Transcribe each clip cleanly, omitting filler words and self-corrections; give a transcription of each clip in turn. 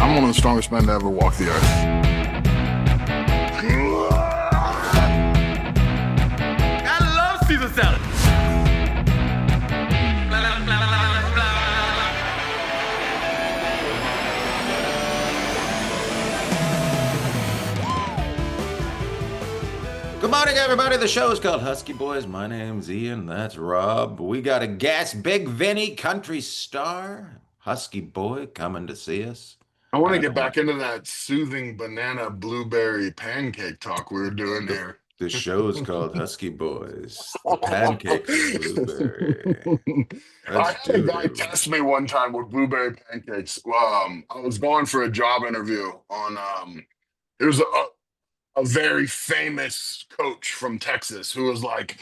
I'm one of the strongest men to ever walk the earth. I love Caesar salad. Good morning, everybody. The show is called Husky Boys. My name's Ian. That's Rob. We got a guest, Bigg Vinny, country star, Husky Boy, coming to see us. I want to And get back into that soothing banana blueberry pancake talk we were doing there. the show is called Husky Boys. The pancake and blueberry. I Let's had a do guy it. test me one time with blueberry pancakes. I was going for a job interview on it was a very famous coach from Texas who was like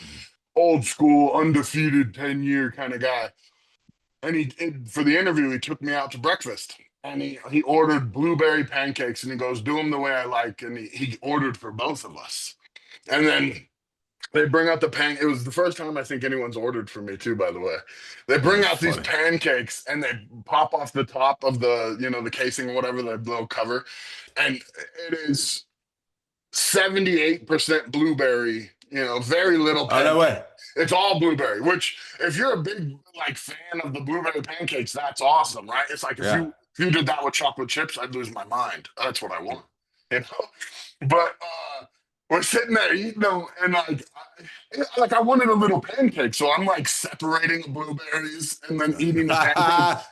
old school, undefeated 10-year kind of guy. And for the interview, he took me out to breakfast. And he ordered blueberry pancakes, and he goes, "Do them the way I like." And he ordered for both of us. And then they bring out it was the first time I think anyone's ordered for me too, by the way. They bring out these pancakes and they pop off the top of the casing or whatever, the little cover. And it is 78% blueberry, very little Oh, no way. It's all blueberry, which if you're a big fan of the blueberry pancakes, that's awesome, right? It's like if you did that with chocolate chips, I'd lose my mind. That's what I want, But we're sitting there eating them, and I wanted a little pancake, so I'm like separating the blueberries and then eating the pancake.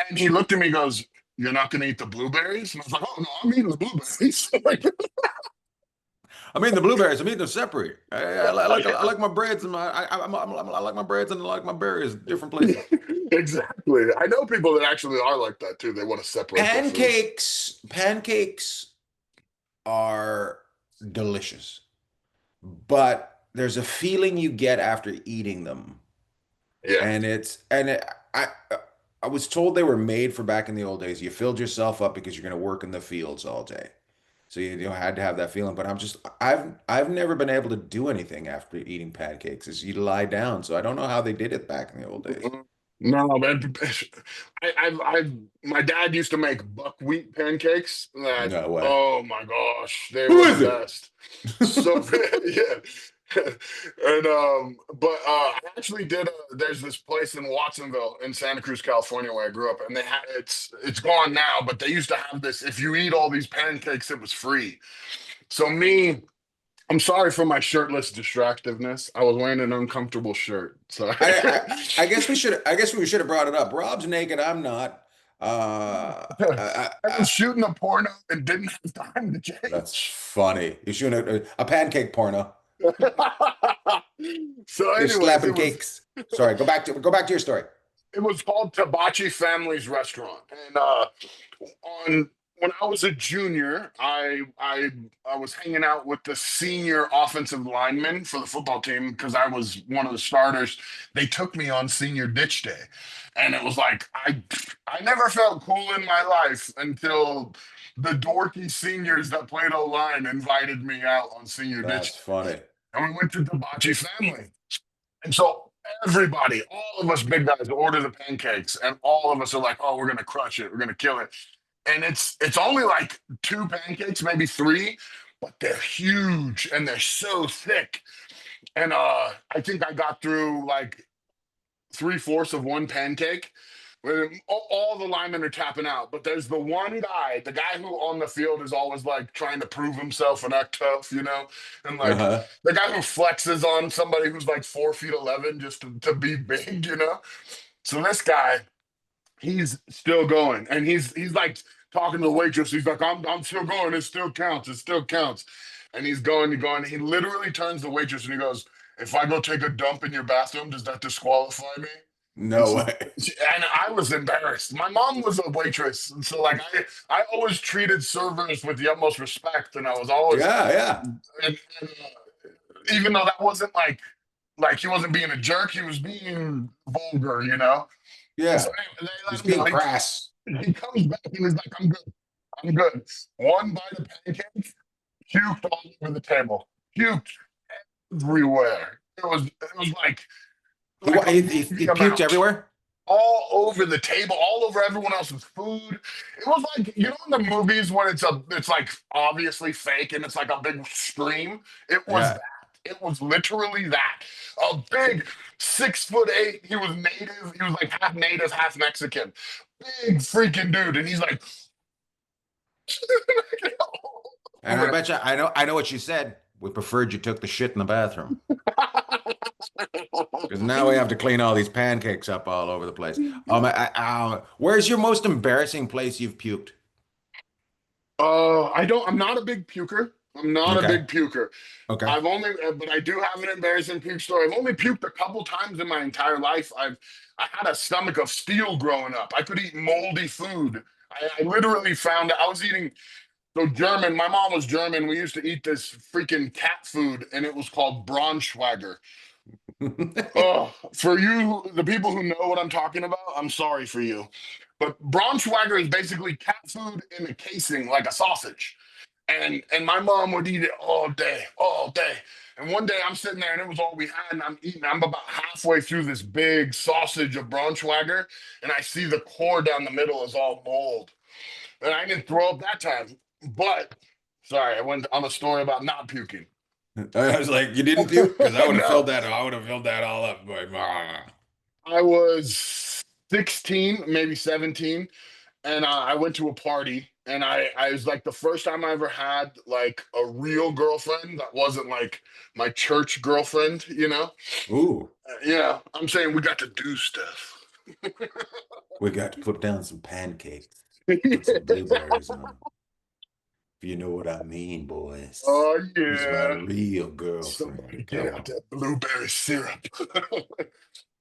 And he looked at me, and goes, "You're not going to eat the blueberries?" And I was like, "Oh no, I'm eating the blueberries." I'm eating the blueberries. I'm eating them separate. I like my breads and I like my breads and I like my berries different places. Exactly. I know people that actually are like that too. They want to separate Pancakes are delicious, but there's a feeling you get after eating them. Yeah. And I was told they were made for back in the old days. You filled yourself up because you're going to work in the fields all day. So you had to have that feeling, but I've never been able to do anything after eating pancakes. Is you lie down. So I don't know how they did it back in the old days. No, man. My dad used to make buckwheat pancakes. No way. Oh my gosh, they Who were is the it? best. So yeah. And but I actually did. There's this place in Watsonville in Santa Cruz, California, where I grew up, and it's gone now. But they used to have this. If you eat all these pancakes, it was free. So I'm sorry for my shirtless distractiveness. I was wearing an uncomfortable shirt. So I guess we should have brought it up. Rob's naked. I'm not. I was shooting a porno and didn't have time to change. That's funny. You're shooting a pancake porno. So You're anyways, slapping cakes. Sorry, go back to your story. it was called Tabachi Family's Restaurant, and when I was a junior, I was hanging out with the senior offensive lineman for the football team because I was one of the starters. They took me on senior ditch day, and it was like I never felt cool in my life until the dorky seniors that played O-line invited me out on senior ditch. That's funny. And we went to Tabachi Family. And so everybody, all of us big guys order the pancakes, and all of us are like, "Oh, we're gonna crush it, we're gonna kill it." And it's only like 2 pancakes, maybe 3, but they're huge and they're so thick. And I think I got through like 3/4 of one pancake. When all the linemen are tapping out, but there's the one guy, the guy who on the field is always like trying to prove himself and act tough, and like the guy who flexes on somebody who's like 4'11" just to be big. So this guy, he's still going, and he's like talking to the waitress. He's like, I'm still going. It still counts. It still counts. And he's going. He literally turns to the waitress and he goes, "If I go take a dump in your bathroom, does that disqualify me?" No way. And I was embarrassed. My mom was a waitress, and so like I always treated servers with the utmost respect, and I was always And, even though that wasn't like he wasn't being a jerk, he was being vulgar, Yeah. So He's being crass. He comes back and he's like, "I'm good. I'm good." One bite of pancake, puked all over the table, puked everywhere. It was like He puked everywhere? all over the table, all over everyone else's food. It was like, you know, in the movies when it's like obviously fake and it's like a big stream. It was Yeah. that. It was literally that. A big 6'8". He was native. He was like half native, half Mexican. Big freaking dude, and he's like, And I bet you I know what she said. We preferred you took the shit in the bathroom. Because now we have to clean all these pancakes up all over the place. Where's your most embarrassing place you've puked? I'm not a big puker. I'm not a Okay. big puker. Okay. But I do have an embarrassing puke story. I've only puked a couple times in my entire life. I had a stomach of steel growing up. I could eat moldy food. I literally found I was eating so German. My mom was German. We used to eat this freaking cat food, and it was called Braunschweiger. Oh, for you, the people who know what I'm talking about, I'm sorry for you. But Braunschweiger is basically cat food in a casing, like a sausage. And my mom would eat it all day, all day. And one day I'm sitting there and it was all we had, and I'm eating. I'm about halfway through this big sausage of Braunschweiger, and I see the core down the middle is all mold. And I didn't throw up that time. But sorry, I went on a story about not puking. I was like, you didn't puke? Because I would have No, filled that. I would have filled that all up. But, I was 16, maybe 17, and I went to a party, and I was like the first time I ever had like a real girlfriend that wasn't like my church girlfriend, you know? ooh, Yeah, I'm saying we got to do stuff. we got to put down some pancakes, put some blueberries on them. If you know what I mean, boys. Oh Who's my yeah. real Somebody girlfriend? get Come out on. that blueberry syrup.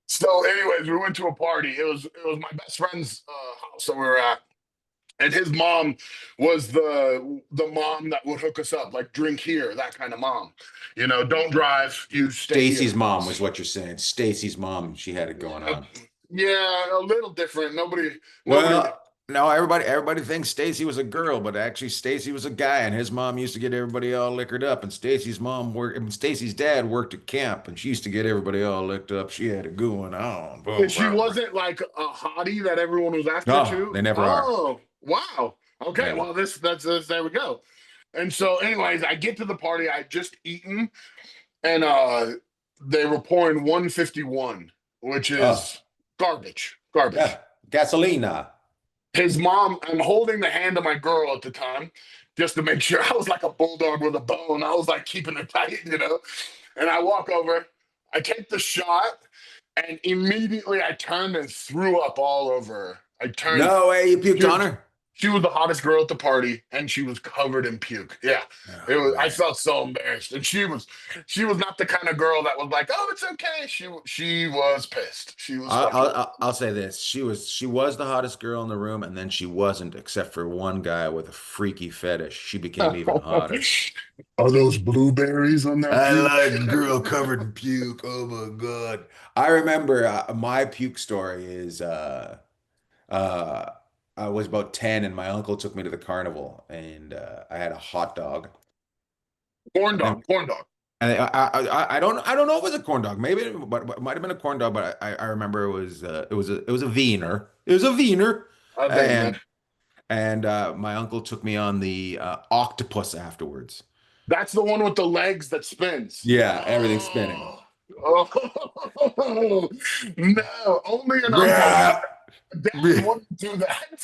So, anyways, we went to a party. It was my best friend's house that we were at, and his mom was the mom that would hook us up, like drink here, that kind of mom. You know, don't drive, you stay Stacy's here. mom was what you're saying. Stacy's mom, she had it going Yeah, on. yeah, a little different. Nobody. Well, no, everybody thinks Stacy was a girl, but actually Stacy was a guy, and his mom used to get everybody all liquored up. And Stacy's mom worked, and Stacy's dad worked at camp, and she used to get everybody all licked up. She had it going on. And Boom, she boom, boom. wasn't like a hottie that everyone was after No, too. they never are. Oh, wow. Okay, Never. well, that's there we go. And so, anyways, I get to the party. I just eaten, and they were pouring 151, which Oh, is garbage. Garbage. gasolina. His mom, I'm holding the hand of my girl at the time just to make sure. I was like a bulldog with a bone. I was like keeping it tight, you know. And I walk over, I take the shot, and immediately I turned and threw up all over her. I turned No way, you puked on puked. her. She was the hottest girl at the party, and she was covered in puke. Yeah, it Oh was. I man. felt so embarrassed, and she was not the kind of girl that was like, "Oh, it's okay." She was pissed. She was I'll, fucking. I'll say this. She was the hottest girl in the room, and then she wasn't, except for one guy with a freaky fetish. She became even hotter. Are those blueberries on that I puke? like girl covered in puke. Oh my God. I remember my puke story is uh, I was about 10 and my uncle took me to the carnival and I had a hot dog. Corn And then dog, corn dog. and I don't know if it was a corn dog. Maybe but it might have been a corn dog, but I remember it was a wiener. It was a wiener. I think, man. And my uncle took me on the octopus afterwards. That's the one with the legs that spins. Yeah, everything's spinning. Oh, oh no! Only an uncle. Yeah. Dad wouldn't do that.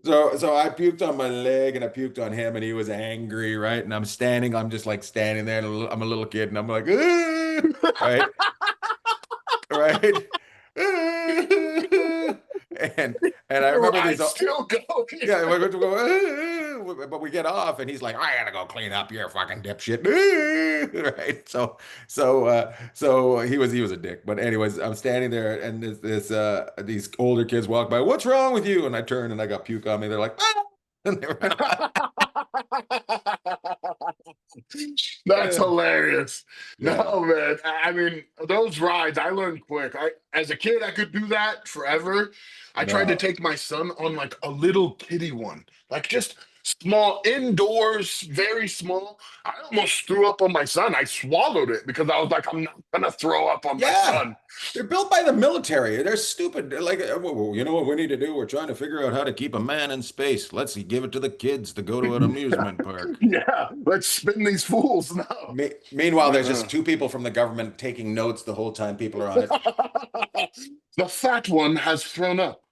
So I puked on my leg and I puked on him and he was angry, right? And I'm just like standing there and I'm a little kid and I'm like, "Ah," right, right. And I remember these. Right, still going. Yeah, we're going to go, but we get off, and he's like, "I gotta go clean up your fucking dipshit," right? So he was a dick. But anyways, I'm standing there, and these older kids walk by. What's wrong with you? And I turn, and I got puke on me. They're like, ah! And they ran off. That's hilarious. Yeah, No, man. I mean, those rides, I learned quick. As a kid, I could do that forever. I tried to no, take my son on like a little kiddie one, like just small indoors, very small. I almost threw up on my son. I swallowed it because I was like, I'm not gonna throw up on my Yeah. son. They're built by the military. They're stupid. They're like, well, you know what we need to do? We're trying to figure out how to keep a man in space. Let's give it to the kids to go to an amusement park. Yeah, let's spin these fools now. Meanwhile, there's Uh-uh. just two people from the government taking notes the whole time people are on it. The fat one has thrown up.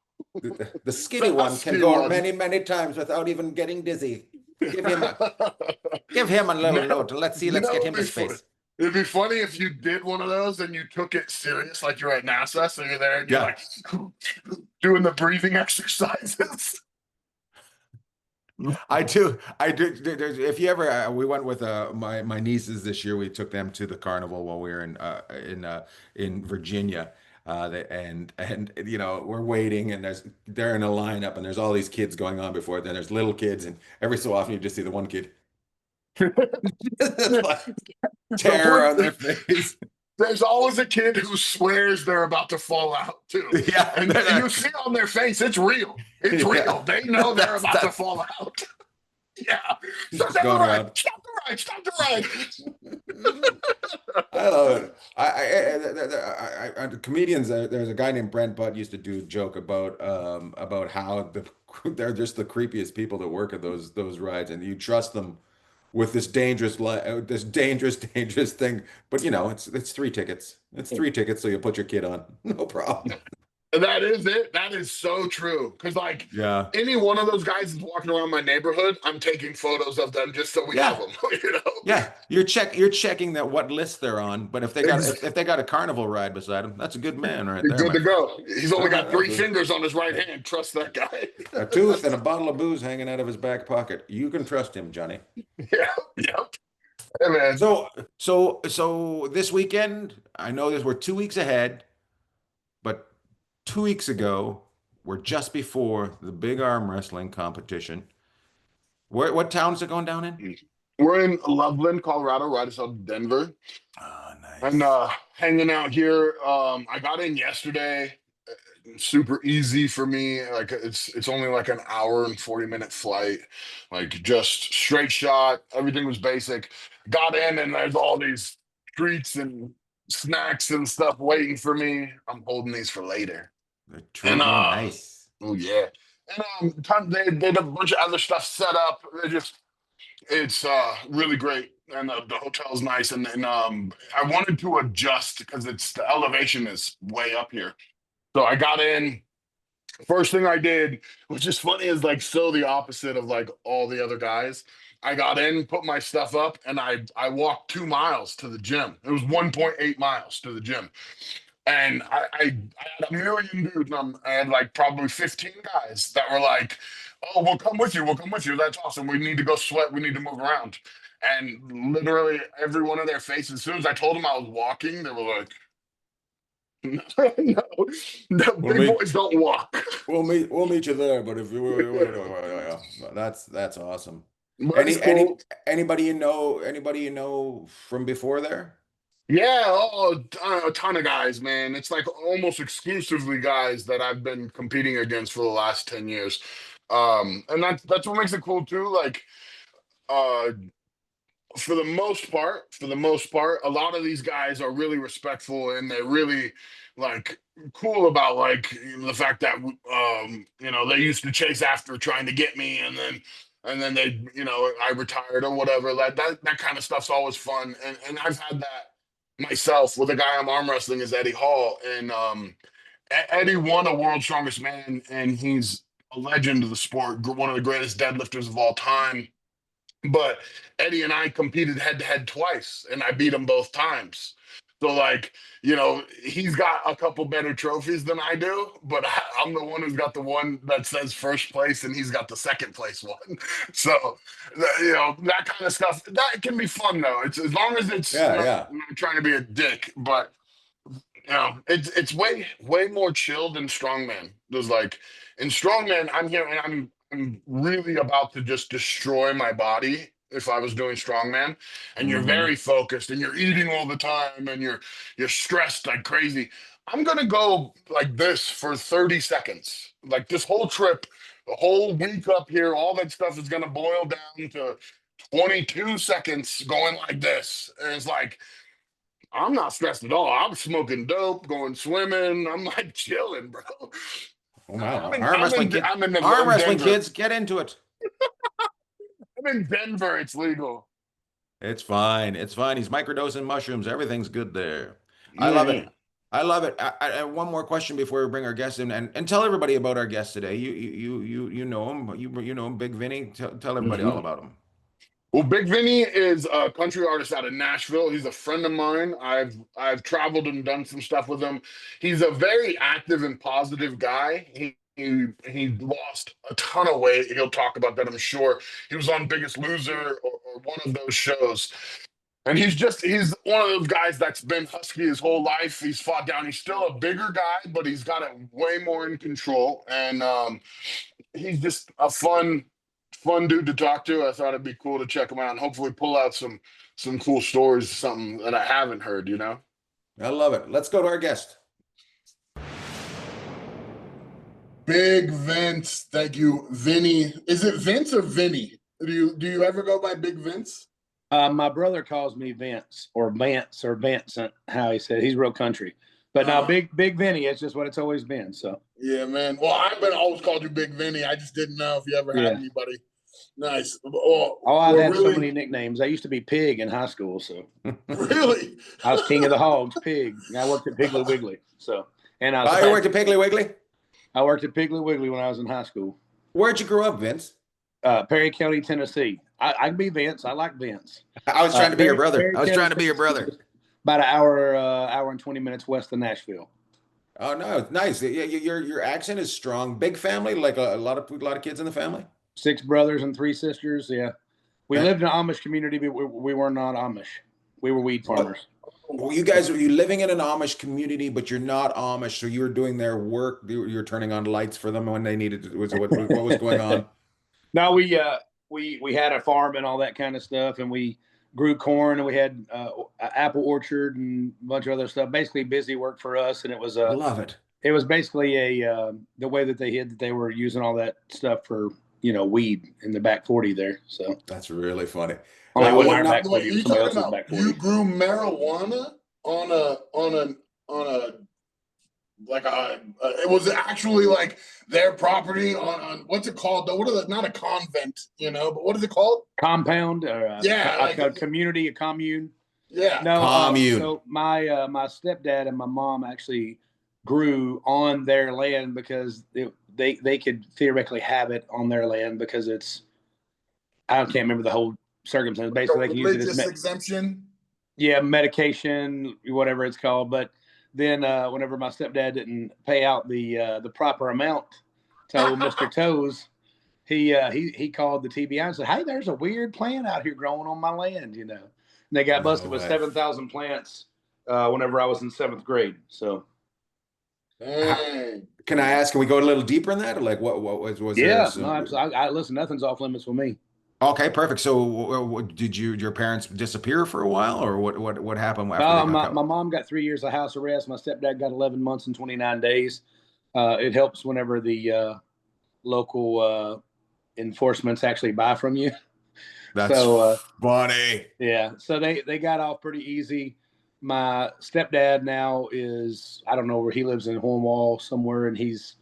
The skinny The one can husky go one. many, many times without even getting dizzy. Give him a little No, note and let's see, you let's know, get him to space. it'd be funny if you did one of those and you took it serious, like you're at NASA, so you're there and you're Yeah. like doing the breathing exercises. I do. I do. If you ever, we went with my nieces this year. We took them to the carnival while we were in Virginia. And you know we're waiting and they're in a lineup and there's all these kids going on before. Then there's little kids and every so often you just see the one kid. It's like terror on their face. There's always a kid who swears they're about to fall out too. Yeah, And you see on their face, it's real. It's Yeah. real. They know they're about to That's fall out. Yeah. Stop just the going ride. around. Stop the ride. Stop the ride. I love it. Comedians. There's a guy named Brent Butt used to do a joke about how they're just the creepiest people that work at those rides, and you trust them with this dangerous thing. But you know, it's 3 tickets. It's 3 tickets, so you put your kid on, no problem. That is it. That is so true. Because like Yeah, any one of those guys is walking around my neighborhood, I'm taking photos of them just so we have yeah, them. You know. yeah. You're checking that what list they're on. But if Ex- they got a carnival ride beside them, that's a good man right You're there, good my to friend. go. He's only got three Absolutely. fingers on his right hand. Trust that guy. A tooth and a bottle of booze hanging out of his back pocket. You can trust him, Johnny. Yeah. Yeah. Hey man. So this weekend, I know that we're 2 weeks ahead, but 2 weeks ago, we're just before the big arm wrestling competition. What town is it going down in? We're in Loveland, Colorado, right outside Denver. Oh, And nice. hanging out here. I got in yesterday. Super easy for me. Like it's only like an hour and 40-minute flight. Like just straight shot. Everything was basic. Got in and there's all these treats and snacks and stuff waiting for me. I'm holding these for later. They're And treating you nice. oh yeah. And they had a bunch of other stuff set up. It's really great. And the hotel's nice. And I wanted to adjust because the elevation is way up here. So I got in. First thing I did, which is funny, is like so the opposite of like all the other guys. I got in, put my stuff up, and I walked 2 miles to the gym. It was 1.8 miles to the gym. And I had a million dudes. And I had like probably 15 guys that were like, "Oh, we'll come with you. We'll come with you. That's awesome. We need to go sweat. We need to move around." And literally every one of their faces, as soon as I told them I was walking, they were like, "No, no, We'll big meet boys don't walk." we'll meet you there, but if you that's awesome. But it's cool. Anybody you know from before there? Yeah, a ton of guys, man. It's like almost exclusively guys that I've been competing against for the last 10 years. And that's what makes it cool too. Like, uh, for the most part, a lot of these guys are really respectful and they're really like cool about like the fact that they used to chase after trying to get me and then they I retired or whatever. That kind of stuff's always fun. And I've had that myself with a guy I'm arm wrestling is Eddie Hall. And Eddie won a World's Strongest Man and he's a legend of the sport, one of the greatest deadlifters of all time. But Eddie and I competed head to head twice, and I beat him both times. So, like, he's got a couple better trophies than I do, but I'm the one who's got the one that says first place, and he's got the second place one. So, that kind of stuff, that can be fun, though. It's as long as it's Yeah, not, yeah. not trying to be a dick, but it's way more chill than strongman. There's like in strongman, I'm here and I'm really about to just destroy my body if I was doing strongman. And you're Hmm. very focused and you're eating all the time and you're stressed like crazy. I'm gonna go like this for 30 seconds. Like this whole trip, the whole week up here, all that stuff is gonna boil down to 22 seconds going like this. And it's like, I'm not stressed at all. I'm smoking dope, going swimming. I'm like chilling, bro. Oh wow, I'm in, I'm in, I'm in, arm I'm wrestling Denver. kids, get into it. I'm in Denver. It's legal. It's fine. It's fine. He's microdosing mushrooms. Everything's good there. I love Yeah. it. I love it. One more question before we bring our guest in, and tell everybody about our guest today. You know him. You know him, Bigg Vinny. Tell everybody all Mhm. about him. Well, Bigg Vinny is a country artist out of Nashville. He's a friend of mine. I've traveled and done some stuff with him. He's a very active and positive guy. He lost a ton of weight. He'll talk about that, I'm sure. He was on Biggest Loser or one of those shows. And he's one of those guys that's been husky his whole life. He's fought down. He's still a bigger guy, but he's got it way more in control. And he's just a fun dude to talk to. I thought it'd be cool to check him out and hopefully pull out some cool stories, something that I haven't heard, you know? I love it. Let's go to our guest. Big Vince, thank you, Vinny. Is it Vince or Vinny? Do you ever go by Big Vince? My brother calls me Vince or Vincent, how he said. He's real country. But now Big Vinny, it's just what it's always been. So yeah, man. Well, I've been always called you Big Vinny. I just didn't know if you ever had anybody. Nice. I've had so many nicknames. I used to be Pig in high school, so really, I was king of the hogs, Pig. I worked at Piggly Wiggly. So and I was You worked at Piggly Wiggly? I worked at Piggly Wiggly when I was in high school. Where'd you grow up, Vince? Perry County, Tennessee. I can be Vince. I like Vince. I was trying to be your brother. Perry I was County, trying to be your brother. About an hour and 20 minutes west of Nashville. Oh no, nice. Your accent is strong. Big family, like a lot of kids in the family. 6 brothers and 3 sisters. Yeah, we lived in an Amish community, but we were not Amish. We were weed farmers. Well, you guys are you living in an Amish community, but you're not Amish, so you were doing their work. You're turning on lights for them when they needed it. What was going on? No, we had a farm and all that kind of stuff, and we grew corn, and we had an apple orchard and a bunch of other stuff. Basically, busy work for us, and it was I love it. It was basically the way that they hid that they were using all that stuff for weed in the back 40 there. So that's really funny. Only Now, one what- our now, back what 40, you somebody talking else's about? back 40. You grew marijuana on a like it was actually like their property on what's it called though? What are the, not a convent, but what is it called? Compound or Yeah, a community, a commune. Yeah. No, Commune. So my stepdad and my mom actually grew on their land because they could theoretically have it on their land because I can't remember the whole circumstance. Basically, they can use it as exemption. Yeah, medication, whatever it's called. But then whenever my stepdad didn't pay out the proper amount to old Mr. Toes, he called the TBI and said, "Hey, there's a weird plant out here growing on my land," And they got busted with 7,000 plants whenever I was in 7th grade. So, can I ask? Can we go a little deeper in that, or like what was? Yeah, no, listen, nothing's off limits with me. Okay, perfect. So, did your parents disappear for a while, or what happened after they got my caught? mom got 3 years of house arrest. My stepdad got 11 months and 29 days. It helps whenever the local enforcements actually buy from you. That's funny. Yeah, so they got off pretty easy. My stepdad now is, I don't know where he lives, in Hornwall somewhere, and he's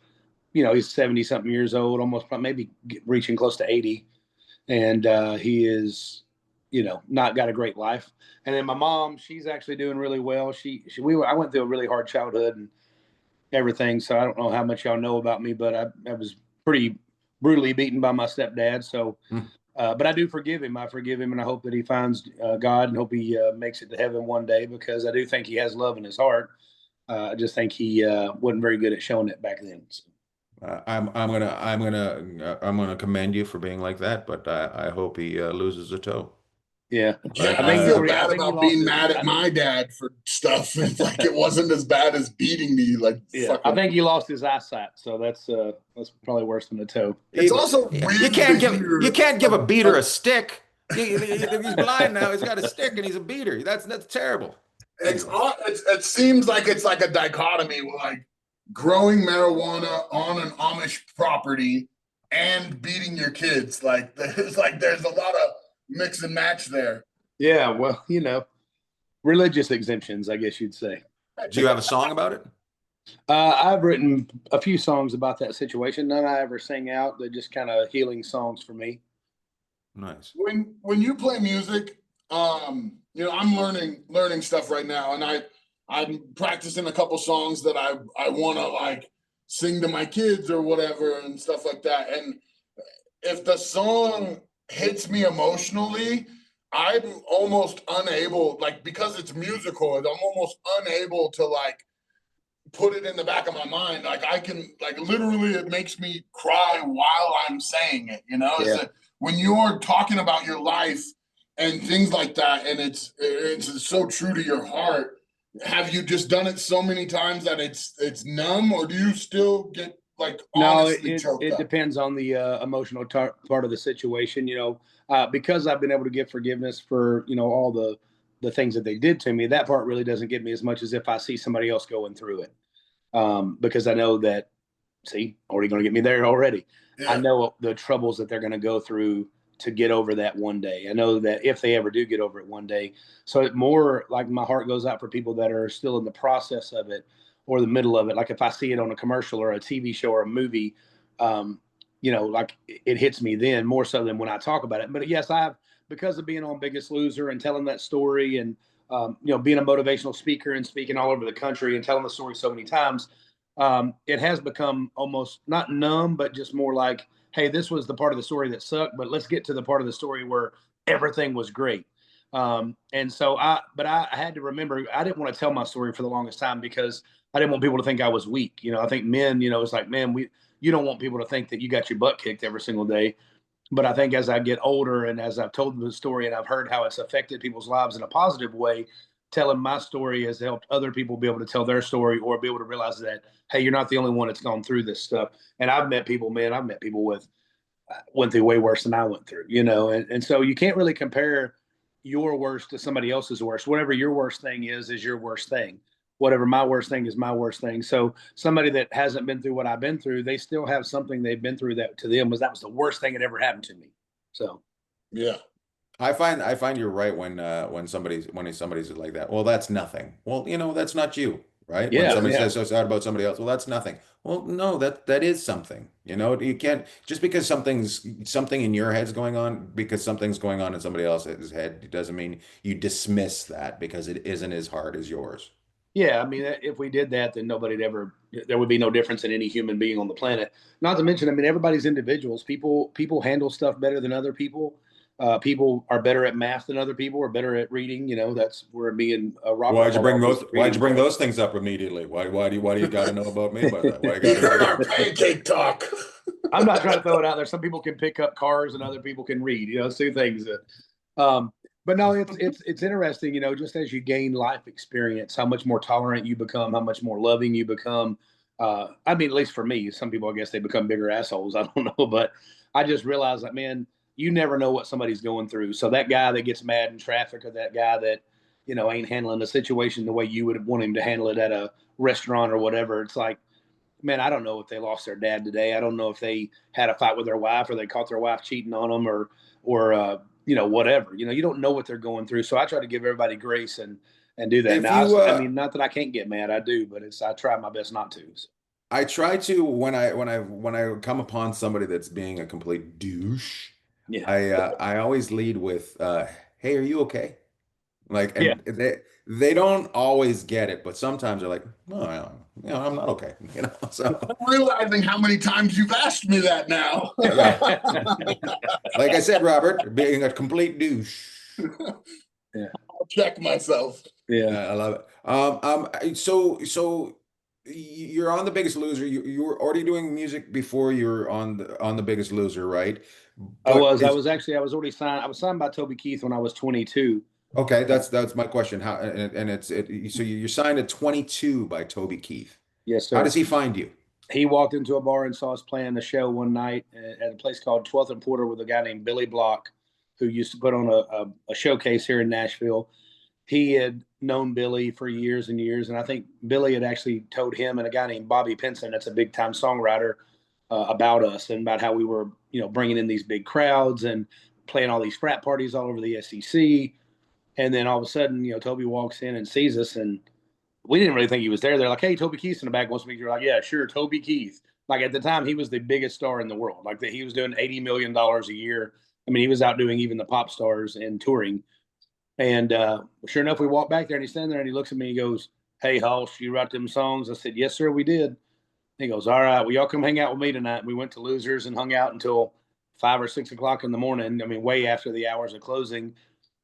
70 something years old, almost maybe reaching close to 80. And he is, not got a great life. And then my mom, she's actually doing really well. I went through a really hard childhood and everything. So I don't know how much y'all know about me, but I was pretty brutally beaten by my stepdad. So, but I do forgive him. I forgive him, and I hope that he finds God, and hope he makes it to heaven one day, because I do think he has love in his heart. I just think he wasn't very good at showing it back then. So. I'm gonna commend you for being like that, but I hope he loses a toe. Yeah, I feel bad about being mad at my dad for stuff. It's like it wasn't as bad as beating me. Like, yeah, I think he lost his eyesight, so that's probably worse than a toe. It's also weird. You can't give a beater a stick. He's blind now. He's got a stick and he's a beater. That's terrible. it seems like it's like a dichotomy, like growing marijuana on an Amish property and beating your kids. Like there's a lot of mix and match there. Yeah, well, religious exemptions, I guess you'd say. Do you have a song about it? I've written a few songs about that situation. None I ever sing out. They're just kind of healing songs for me. Nice. When you play music, I'm learning stuff right now, and I'm practicing a couple songs that I want to like sing to my kids or whatever and stuff like that. And if the song hits me emotionally, I'm almost unable, like, because it's musical, I'm almost unable to like put it in the back of my mind. Like I can, like, literally it makes me cry while I'm saying it, Yeah. When you're talking about your life and things like that, and it's so true to your heart. Have you just done it so many times that it's numb, or do you still get like honestly choked it up? depends on the emotional part of the situation. Because I've been able to give forgiveness for all the things that they did to me. That part really doesn't get me as much as if I see somebody else going through it, because I know that. See, already going to get me there already. Yeah. I know the troubles that they're going to go through to get over that one day. I know that if they ever do get over it one day. So it more like my heart goes out for people that are still in the process of it or the middle of it. Like if I see it on a commercial or a TV show or a movie, like it hits me then more so than when I talk about it. But yes, because of being on Biggest Loser and telling that story and, being a motivational speaker and speaking all over the country and telling the story so many times, it has become almost not numb, but just more like, hey, this was the part of the story that sucked, but let's get to the part of the story where everything was great. And so I had to remember, I didn't want to tell my story for the longest time because I didn't want people to think I was weak. I think men, it's like, man, you don't want people to think that you got your butt kicked every single day. But I think as I get older and as I've told the story and I've heard how it's affected people's lives in a positive way, telling my story has helped other people be able to tell their story or be able to realize that, hey, you're not the only one that's gone through this stuff. And I've met people with went through way worse than I went through, and so you can't really compare your worst to somebody else's worst. Whatever your worst thing is your worst thing. Whatever my worst thing is my worst thing. So somebody that hasn't been through what I've been through, they still have something they've been through that to them that was the worst thing that ever happened to me. So, Yeah. I find you're right when somebody's like that. Well, that's nothing. Well, that's not you, right? When somebody says so sad about somebody else, well, that's nothing. Well, no, that is something. You can't just because something in your head's going on because something's going on in somebody else's head. It doesn't mean you dismiss that because it isn't as hard as yours. Yeah, I mean, if we did that, then there would be no difference in any human being on the planet. Not to mention, I mean, everybody's individuals. People handle stuff better than other people. People are better at math than other people, or better at reading. That's where me and Robert. Why'd you bring those things up immediately? Why do you got to know about me by that? Why you got to our pancake talk? I'm not trying to throw it out there. Some people can pick up cars and other people can read. Two things. But no, it's interesting, just as you gain life experience, how much more tolerant you become, how much more loving you become. I mean, at least for me, some people, I guess they become bigger assholes. I don't know, but I just realized that, man, you never know what somebody's going through. So that guy that gets mad in traffic or that guy that, ain't handling the situation the way you would want him to handle it at a restaurant or whatever. It's like, man, I don't know if they lost their dad today. I don't know if they had a fight with their wife or they caught their wife cheating on them or whatever. You don't know what they're going through. So I try to give everybody grace and do that. I mean, not that I can't get mad, I do, but I try my best not to. So. I try to when I come upon somebody that's being a complete douche. Yeah. I always lead with, "Hey, are you okay?" Like, and they don't always get it, but sometimes they're like, "No, I'm not okay." So I'm realizing how many times you've asked me that now. Like I said, Robert, being a complete douche. Yeah, I'll check myself. Yeah, I love it. So you're on The Biggest Loser. You were already doing music before you were on the Biggest Loser, right? I was already signed. I was signed by Toby Keith when I was 22. Okay, that's my question. How so you're signed at 22 by Toby Keith. Yes, sir. How does he find you? He walked into a bar and saw us playing the show one night at a place called 12th and Porter with a guy named Billy Block, who used to put on a showcase here in Nashville. he had known Billy for years and years. And I think Billy had actually told him and a guy named Bobby Pinson, that's a big time songwriter, about us and about how we were, bringing in these big crowds and playing all these frat parties all over the SEC. And then all of a sudden, Toby walks in and sees us, and we didn't really think he was there. They're like, "Hey, Toby Keith's in the back wants to meet you." We're like, "Yeah, sure, Toby Keith." Like at the time, he was the biggest star in the world. Like that, he was doing $80 million a year. I mean, he was outdoing even the pop stars and touring. And sure enough, we walked back there, and he's standing there, and he looks at me, and he goes, "Hey, Hulse, you write them songs?" I said, "Yes, sir, we did." He goes, "All right, well, y'all come hang out with me tonight." We went to Losers and hung out until 5 or 6 o'clock in the morning. I mean, way after the hours of closing.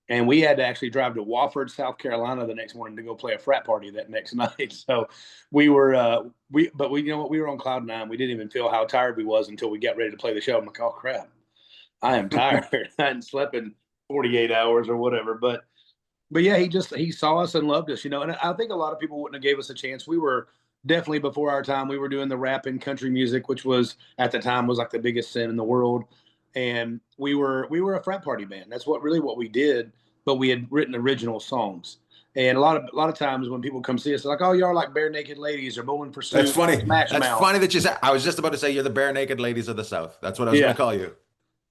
And we had to actually drive to Wofford, South Carolina the next morning to go play a frat party that next night. So we were, we were on cloud nine. We didn't even feel how tired we was until we got ready to play the show. I'm like, "Oh crap, I am tired." I hadn't slept in 48 hours or whatever. But yeah, he saw us and loved us, and I think a lot of people wouldn't have gave us a chance. We were definitely before our time. We were doing the rap and country music, which was at the time was like the biggest sin in the world. And we were a frat party band. That's what we did. But we had written original songs. And a lot of times when people come see us, they're like, "Oh, y'all are like Bare Naked Ladies or Bowling for Soup." That's funny. Smash That's Mouth. funny that you said. I was just about to say you're the Bare Naked Ladies of the South. That's what I was going to call you.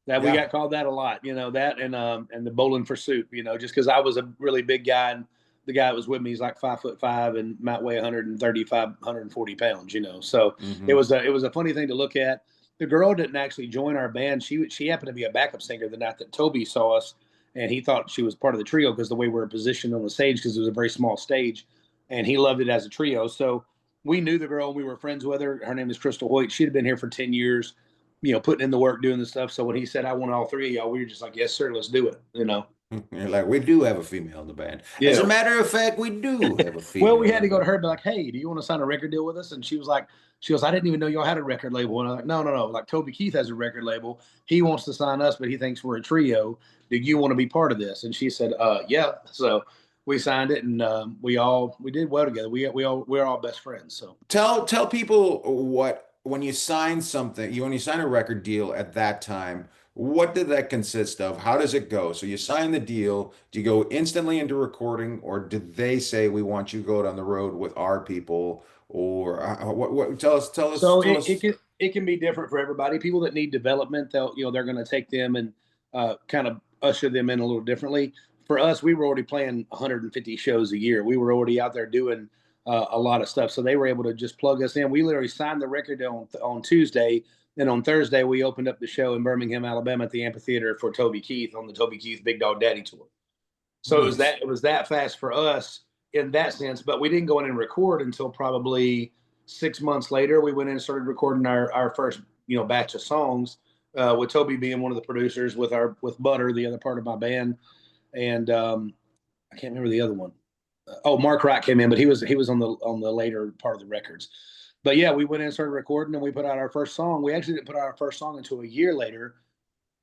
That we got called that a lot, that and the Bowling for Soup, just because I was a really big guy, and the guy that was with me, he's like 5'5" and might weigh 135, 140 pounds, So it was a funny thing to look at. The girl didn't actually join our band. She happened to be a backup singer the night that Toby saw us, and he thought she was part of the trio because the way we were positioned on the stage, because it was a very small stage, and he loved it as a trio. So we knew the girl, and we were friends with her. Her name is Crystal Hoyt. She'd been here for 10 years, putting in the work, doing the stuff. So when he said, "I want all three of y'all," we were just like, "Yes, sir, let's do it." You're like, "We do have a female in the band." Yeah. As a matter of fact, we do have a female. Well, we had to go to her and be like, "Hey, do you want to sign a record deal with us?" And she goes, "I didn't even know y'all had a record label." And I'm like, No. Like Toby Keith has a record label. He wants to sign us, but he thinks we're a trio. Do you want to be part of this? And she said, "Yeah." So we signed it, and we did well together. We're all best friends. So Tell people when you sign something, when you sign a record deal at that time, what did that consist of? How does it go? So you sign the deal. Do you go instantly into recording, or did they say, "We want you to go down the road with our people"? Or what? Tell us. So it can be different for everybody. People that need development, they're going to take them and kind of usher them in a little differently. For us, we were already playing 150 shows a year. We were already out there doing a lot of stuff, so they were able to just plug us in. We literally signed the record on Tuesday, and on Thursday we opened up the show in Birmingham, Alabama, at the amphitheater for Toby Keith on the Toby Keith Big Dog Daddy tour. So Nice. it was that fast for us in that sense, but we didn't go in and record until probably 6 months later. We went in and started recording our first batch of songs, with Toby being one of the producers, with Butter, the other part of my band, and I can't remember the other one. Mark Wright came in, but he was on the later part of the records. But yeah, we went in and started recording, and we put out our first song. We actually didn't put out our first song until a year later,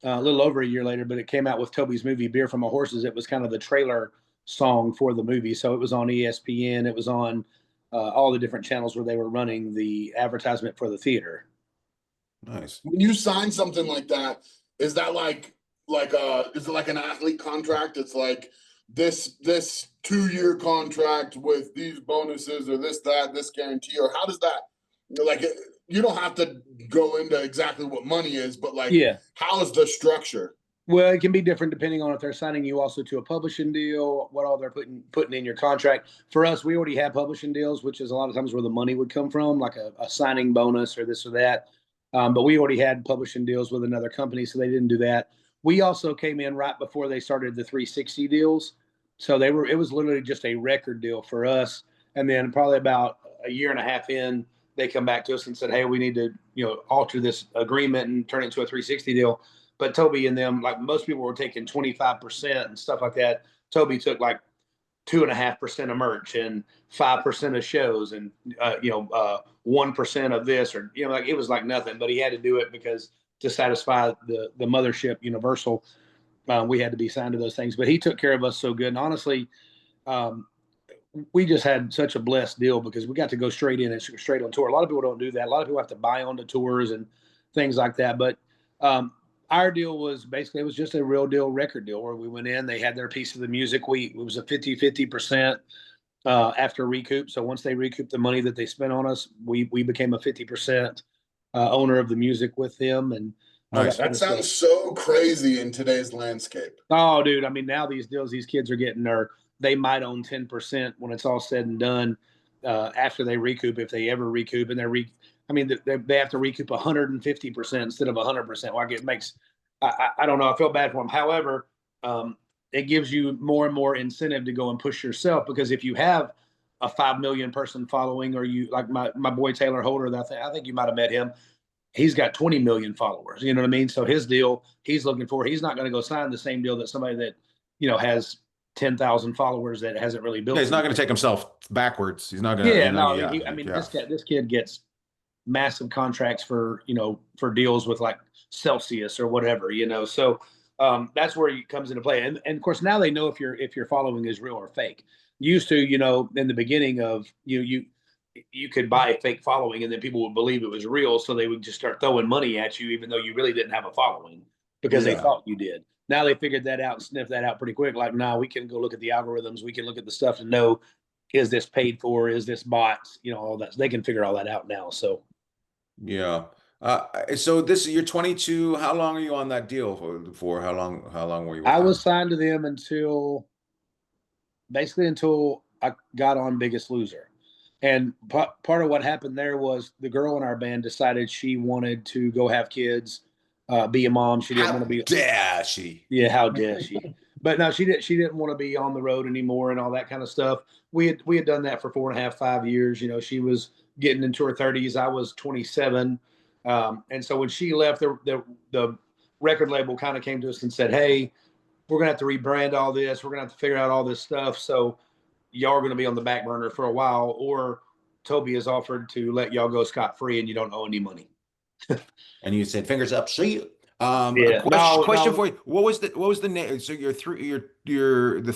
a little over a year later, but it came out with Toby's movie Beer from a Horses. It was kind of the trailer song for the movie. So it was on ESPN. It was on all the different channels where they were running the advertisement for the theater. Nice. When you sign something like that, is that is it like an athlete contract? It's like this 2-year contract with these bonuses or this guarantee, or how does that, you don't have to go into exactly what money is, but how is the structure? Well, it can be different depending on if they're signing you also to a publishing deal, what all they're putting in your contract. For us, we already have publishing deals, which is a lot of times where the money would come from, like a signing bonus or this or that. But we already had publishing deals with another company, so they didn't do that. We also came in right before they started the 360 deals. So it was literally just a record deal for us. And then probably about a year and a half in, they come back to us and said, "Hey, we need to, alter this agreement and turn it into a 360 deal." But Toby and them, like most people were taking 25% and stuff like that. Toby took like 2.5% of merch and 5% of shows and 1% of this, or it was like nothing. But he had to do it because to satisfy the mothership Universal, we had to be signed to those things. But he took care of us so good. And honestly, we just had such a blessed deal because we got to go straight in and straight on tour. A lot of people don't do that. A lot of people have to buy onto tours and things like that. But our deal was basically, it was just a real deal record deal where we went in, they had their piece of the music. It was a 50-50% after recoup. So once they recouped the money that they spent on us, we became a 50% owner of the music with them and all Nice. that kind That of stuff. sounds so crazy in today's landscape. Oh, dude. I mean, now these deals these kids are getting they might own 10% when it's all said and done after they recoup, if they ever recoup. And they have to recoup 150% instead of 100%. Like it makes, I don't know. I feel bad for them. However, it gives you more and more incentive to go and push yourself, because if you have a 5 million person following, or you like my boy Taylor Holder, I think you might have met him. He's got 20 million followers. You know what I mean? So his deal, he's looking for, he's not going to go sign the same deal that somebody that, has 10,000 followers that hasn't really built. Yeah, he's not going to take himself backwards. He's not going to. Yeah, no. This kid gets massive contracts for deals with like Celsius or whatever. So that's where it comes into play. And of course now they know if your following is real or fake. Used to, in the beginning of you could buy a fake following and then people would believe it was real, so they would just start throwing money at you even though you really didn't have a following because they thought you did. Now they figured that out and sniffed that out pretty quick. Like, nah, we can go look at the algorithms, we can look at the stuff and know, is this paid for, is this bots, all that. They can figure all that out now. So Yeah. So you're 22. How long are you on that deal for? How long were you with I them? was signed to them until I got on Biggest Loser. And part of what happened there was the girl in our band decided she wanted to go have kids, be a mom. She didn't want to be. How dare she? Yeah, how dare she? But no, she didn't want to be on the road anymore and all that kind of stuff. We had done that for 4.5, 5 years. She was getting into her 30s. I was 27, and so when she left, the record label kind of came to us and said, "Hey, we're gonna have to rebrand all this. We're gonna have to figure out all this stuff. So y'all are going to be on the back burner for a while, or Toby has offered to let y'all go scot-free and you don't owe any money." And you said, "Fingers up, see you." Yeah. Question for you: What was the name? So you're the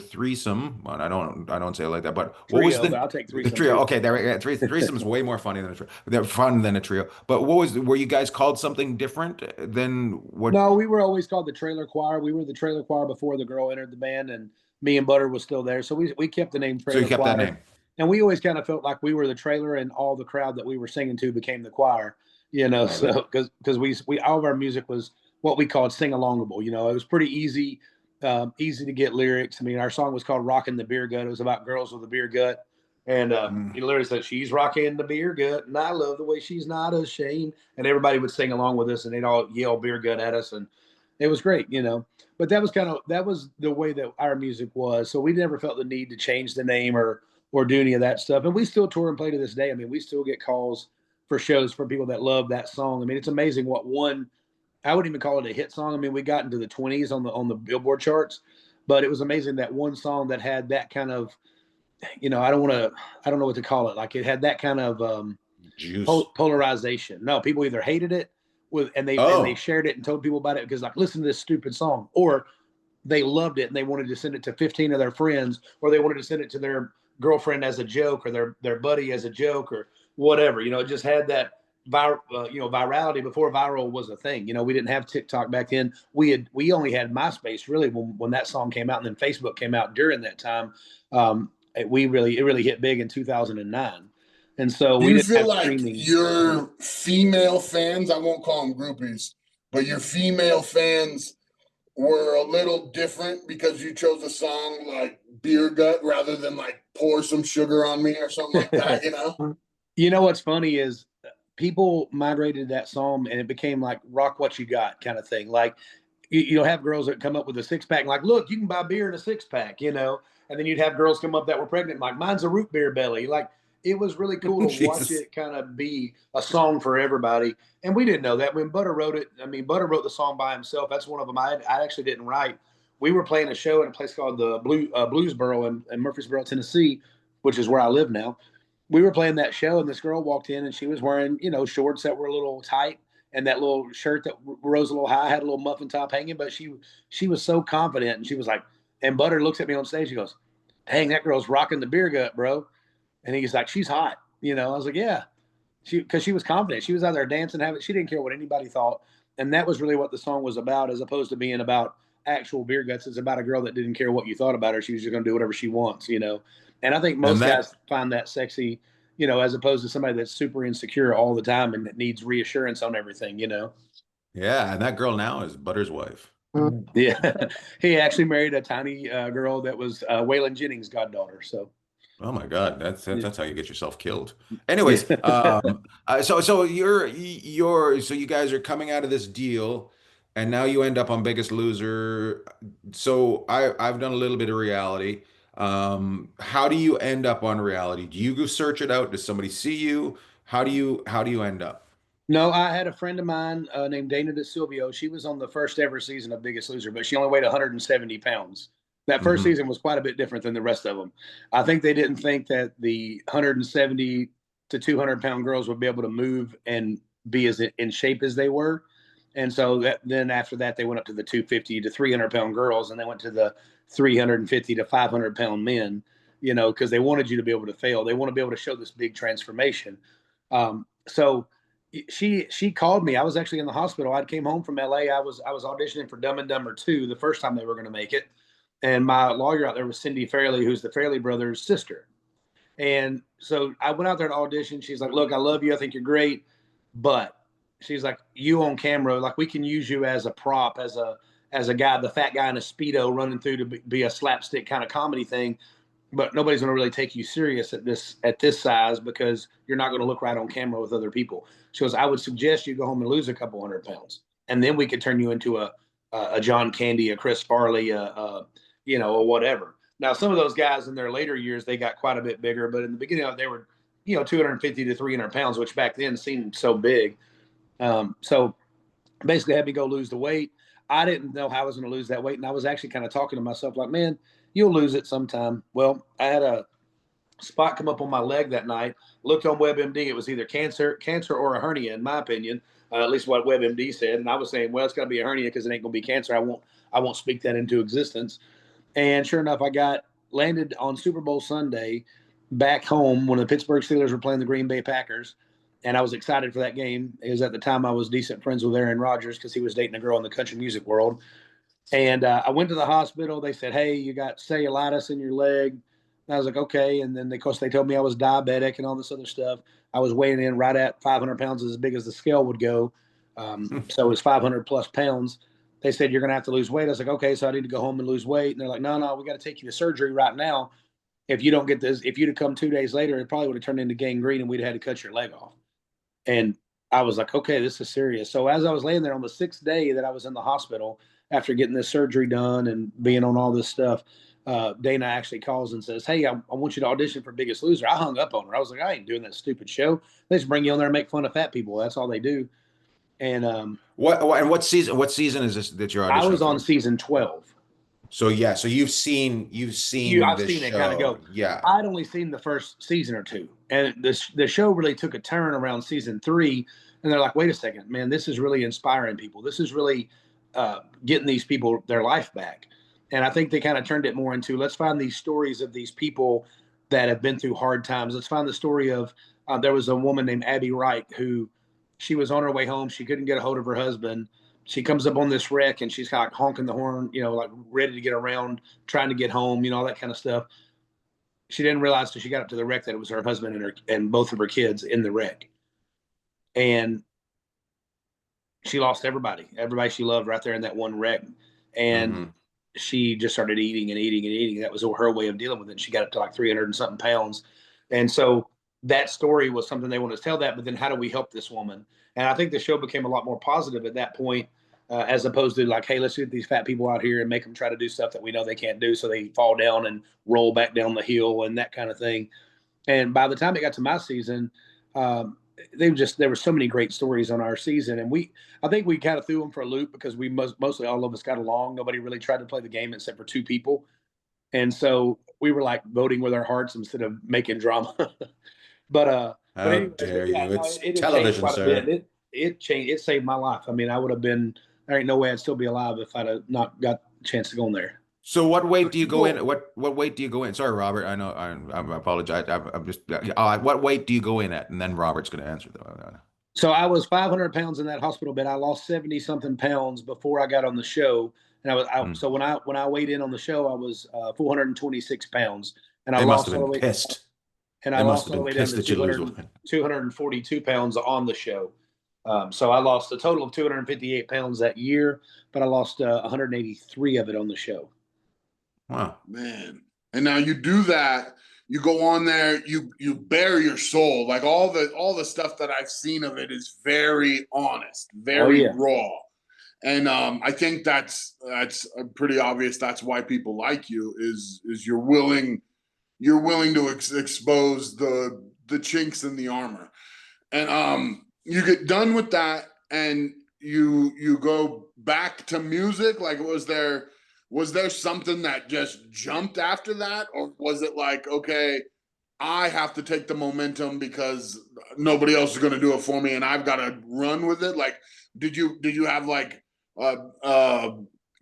threesome. Well, I don't say it like that, but what was I'll take the threesome trio? too. Okay, threesome is way more funny than a trio. They're fun than a trio. But were you guys called something different than what? No, we were always called the Trailer Choir. We were the Trailer Choir before the girl entered the band, and me and Butter was still there. So we kept the name So Trailer you kept Choir. that name. And we always kind of felt like we were the trailer, and all the crowd that we were singing to became the choir. So because we all of our music was what we called sing-alongable. It was pretty easy to get lyrics. I mean, our song was called "Rockin' the Beer Gut." It was about girls with a beer gut, and he literally said, "She's rocking the beer gut, and I love the way she's not ashamed." And everybody would sing along with us, and they'd all yell "beer gut" at us, and it was great. But that was the way that our music was. So we never felt the need to change the name or do any of that stuff. And we still tour and play to this day. I mean, we still get calls for shows from people that love that song. I mean, it's amazing what I wouldn't even call it a hit song. I mean, we got into the 20s on the Billboard charts, but it was amazing that one song that had that kind of, I don't know what to call it. Like it had that kind of Juice. Polarization. No, people either hated it and they shared it and told people about it because like, listen to this stupid song, or they loved it and they wanted to send it to 15 of their friends, or they wanted to send it to their girlfriend as a joke, or their buddy as a joke, or whatever. It just had that virality before viral was a thing. We didn't have TikTok back then. We only had MySpace really when that song came out, and then Facebook came out during that time. It really hit big in 2009. And so Do we you didn't feel have like streaming. your female fans, I won't call them groupies, but your female fans were a little different because you chose a song like Beer Gut rather than like Pour Some Sugar on Me or something like that, What's funny is people migrated that song and it became like rock what you got kind of thing. Like you'll have girls that come up with a 6-pack and like, look, you can buy beer in a 6-pack, and then you'd have girls come up that were pregnant like, mine's a root beer belly. Like it was really cool to watch it kind of be a song for everybody. And we didn't know that when Butter wrote it. I mean, Butter wrote the song by himself. That's one of them I actually didn't write. We were playing a show in a place called the Bluesboro in Murfreesboro, Tennessee, which is where I live now. We were playing that show, and this girl walked in, and she was wearing, shorts that were a little tight, and that little shirt that rose a little high, had a little muffin top hanging. But she was so confident, and she was like, and Butter looks at me on stage. He goes, "Dang, that girl's rocking the beer gut, bro." And he's like, "She's hot." I was like, "Yeah," because she was confident. She was out there dancing, she didn't care what anybody thought. And that was really what the song was about, as opposed to being about actual beer guts. It's about a girl that didn't care what you thought about her. She was just going to do whatever she wants, you know? And I think And most that guys find that sexy, you know, as opposed to somebody that's super insecure all the time and that needs reassurance on everything, you know? yeah, and that girl now is Butter's wife. Yeah. He actually married a tiny girl that was Waylon Jennings' goddaughter. So, Oh my God, that's how you get yourself killed. Anyways, yeah. so so you guys are coming out of this deal, and now you end up on Biggest Loser. So I've done a little bit of reality. How do you end up on reality? Do you go search it out? Does somebody see you? How do you end up? No, I had a friend of mine named Dana DeSilvio. She was on the first ever season of Biggest Loser, but she only weighed 170 pounds. That first Hmm. season was quite a bit different than the rest of them. I think they didn't think that the 170 to 200-pound girls would be able to move and be as in shape as they were. And so then after that, they went up to the 250 to 300-pound girls, and they went to the 350 to 500-pound men, you know, because they wanted you to be able to fail. They want to be able to show this big transformation. So she called me. I was actually in the hospital. I came home from LA. I was auditioning for Dumb and Dumber 2 the first time they were going to make it. And my lawyer out there was Cindy Fairley, who's the Fairley brothers' sister. And so I went out there to audition. She's like, "Look, I love you. I think you're great, but," she's like, "you on camera, like we can use you as a prop, as a guy, the fat guy in a speedo running through to be a slapstick kind of comedy thing, but nobody's going to really take you serious at this size because you're not going to look right on camera with other people." She goes, "I would suggest you go home and lose a couple 100 pounds, and then we could turn you into a John Candy, a Chris Farley, you know, or whatever." Now, some of those guys in their later years, they got quite a bit bigger, but in the beginning, they were, you know, 250 to 300 pounds, which back then seemed so big. So basically had me go lose the weight. I didn't know how I was going to lose that weight. And I was actually kind of talking to myself like, man, you'll lose it sometime. Well, I had a spot come up on my leg that night, looked on WebMD. It was either cancer or a hernia, in my opinion, at least what WebMD said. And I was saying, well, it's got to be a hernia because it ain't going to be cancer. I won't speak that into existence. And sure enough, I got landed on Super Bowl Sunday back home when the Pittsburgh Steelers were playing the Green Bay Packers. And I was excited for that game. It was at the time I was decent friends with Aaron Rodgers because he was dating a girl in the country music world. And I went to the hospital. They said, "Hey, you got cellulitis in your leg." And I was like, "Okay." And then, of course, they told me I was diabetic and all this other stuff. I was weighing in right at 500 pounds, as big as the scale would go. So it was 500 plus pounds. They said, "You're going to have to lose weight." I was like, "Okay." So I need to go home and lose weight. And they're like, "No, no, we got to take you to surgery right now. If you don't get this, if you'd have come 2 days later, it probably would have turned into gangrene and we'd have had to cut your leg off." And I was like, "Okay, this is serious." So as I was laying there on the 6th day that I was in the hospital after getting this surgery done and being on all this stuff, Dana actually calls and says, "Hey, I want you to audition for Biggest Loser." I hung up on her. I was like, "I ain't doing that stupid show. They just bring you on there and make fun of fat people. That's all they do." And What season is this that you're I auditioning was on for? season 12. So yeah, so you've seen I've this seen it kind of show. go. Yeah. I'd only seen the first season or two, and the show really took a turn around season 3. And they're like, "Wait a second, man, this is really inspiring people. This is really getting these people their life back." And I think they kind of turned it more into, let's find these stories of these people that have been through hard times. Let's find the story of there was a woman named Abby Wright who, she was on her way home. She couldn't get a hold of her husband. She comes up on this wreck and she's kind of honking the horn, you know, like ready to get around, trying to get home, you know, all that kind of stuff. She didn't realize till she got up to the wreck that it was her husband and both of her kids in the wreck. And she lost everybody she loved right there in that one wreck. And Hmm. she just started eating and eating and eating. That was her way of dealing with it. She got up to like 300 and something pounds. And so that story was something they wanted to tell that, but then how do we help this woman? And I think the show became a lot more positive at that point, as opposed to like, "Hey, let's get these fat people out here and make them try to do stuff that we know they can't do." So they fall down and roll back down the hill and that kind of thing. And by the time it got to my season, um, there were so many great stories on our season, and I think we kind of threw them for a loop because we mostly all of us got along. Nobody really tried to play the game except for two people, and so we were like voting with our hearts instead of making drama. but but How anyway, dare yeah, you? no, It's it had changed television, quite a bit. sir. It changed. It saved my life. I mean, I would have been. There ain't no way I'd still be alive if I'd have not got a chance to go in there. So what weight do you go in? Cool. What weight do you go in? Sorry, Robert. I know. I apologize. I'm just. What weight do you go in at? And then Robert's going to answer though. So I was 500 pounds in that hospital bed. I lost 70 something pounds before I got on the show. And so when I weighed in on the show, I was 426 pounds, and I They must lost have all the been way, pissed. and I They must lost have all the been way down pissed to that you lose weight. 242 pounds on the show. So I lost a total of 258 pounds that year, but I lost 183 of it on the show. Wow. Man. And now you do that, you go on there, you bare your soul. Like all the stuff that I've seen of it is very honest, very raw. And I think that's pretty obvious. That's why people like you is you're willing to expose the chinks in the armor. And you get done with that and you go back to music. Like was there something that just jumped after that, or was it like, okay, I have to take the momentum because nobody else is going to do it for me and I've got to run with it? Like did you have like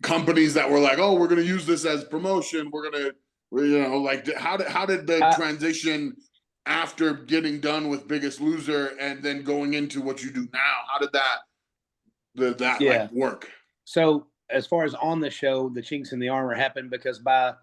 companies that were like, oh, we're going to use this as promotion, we're going to, like how did the transition after getting done with Biggest Loser and then going into what you do now, how did that like work? So as far as on the show, the chinks in the armor happened because by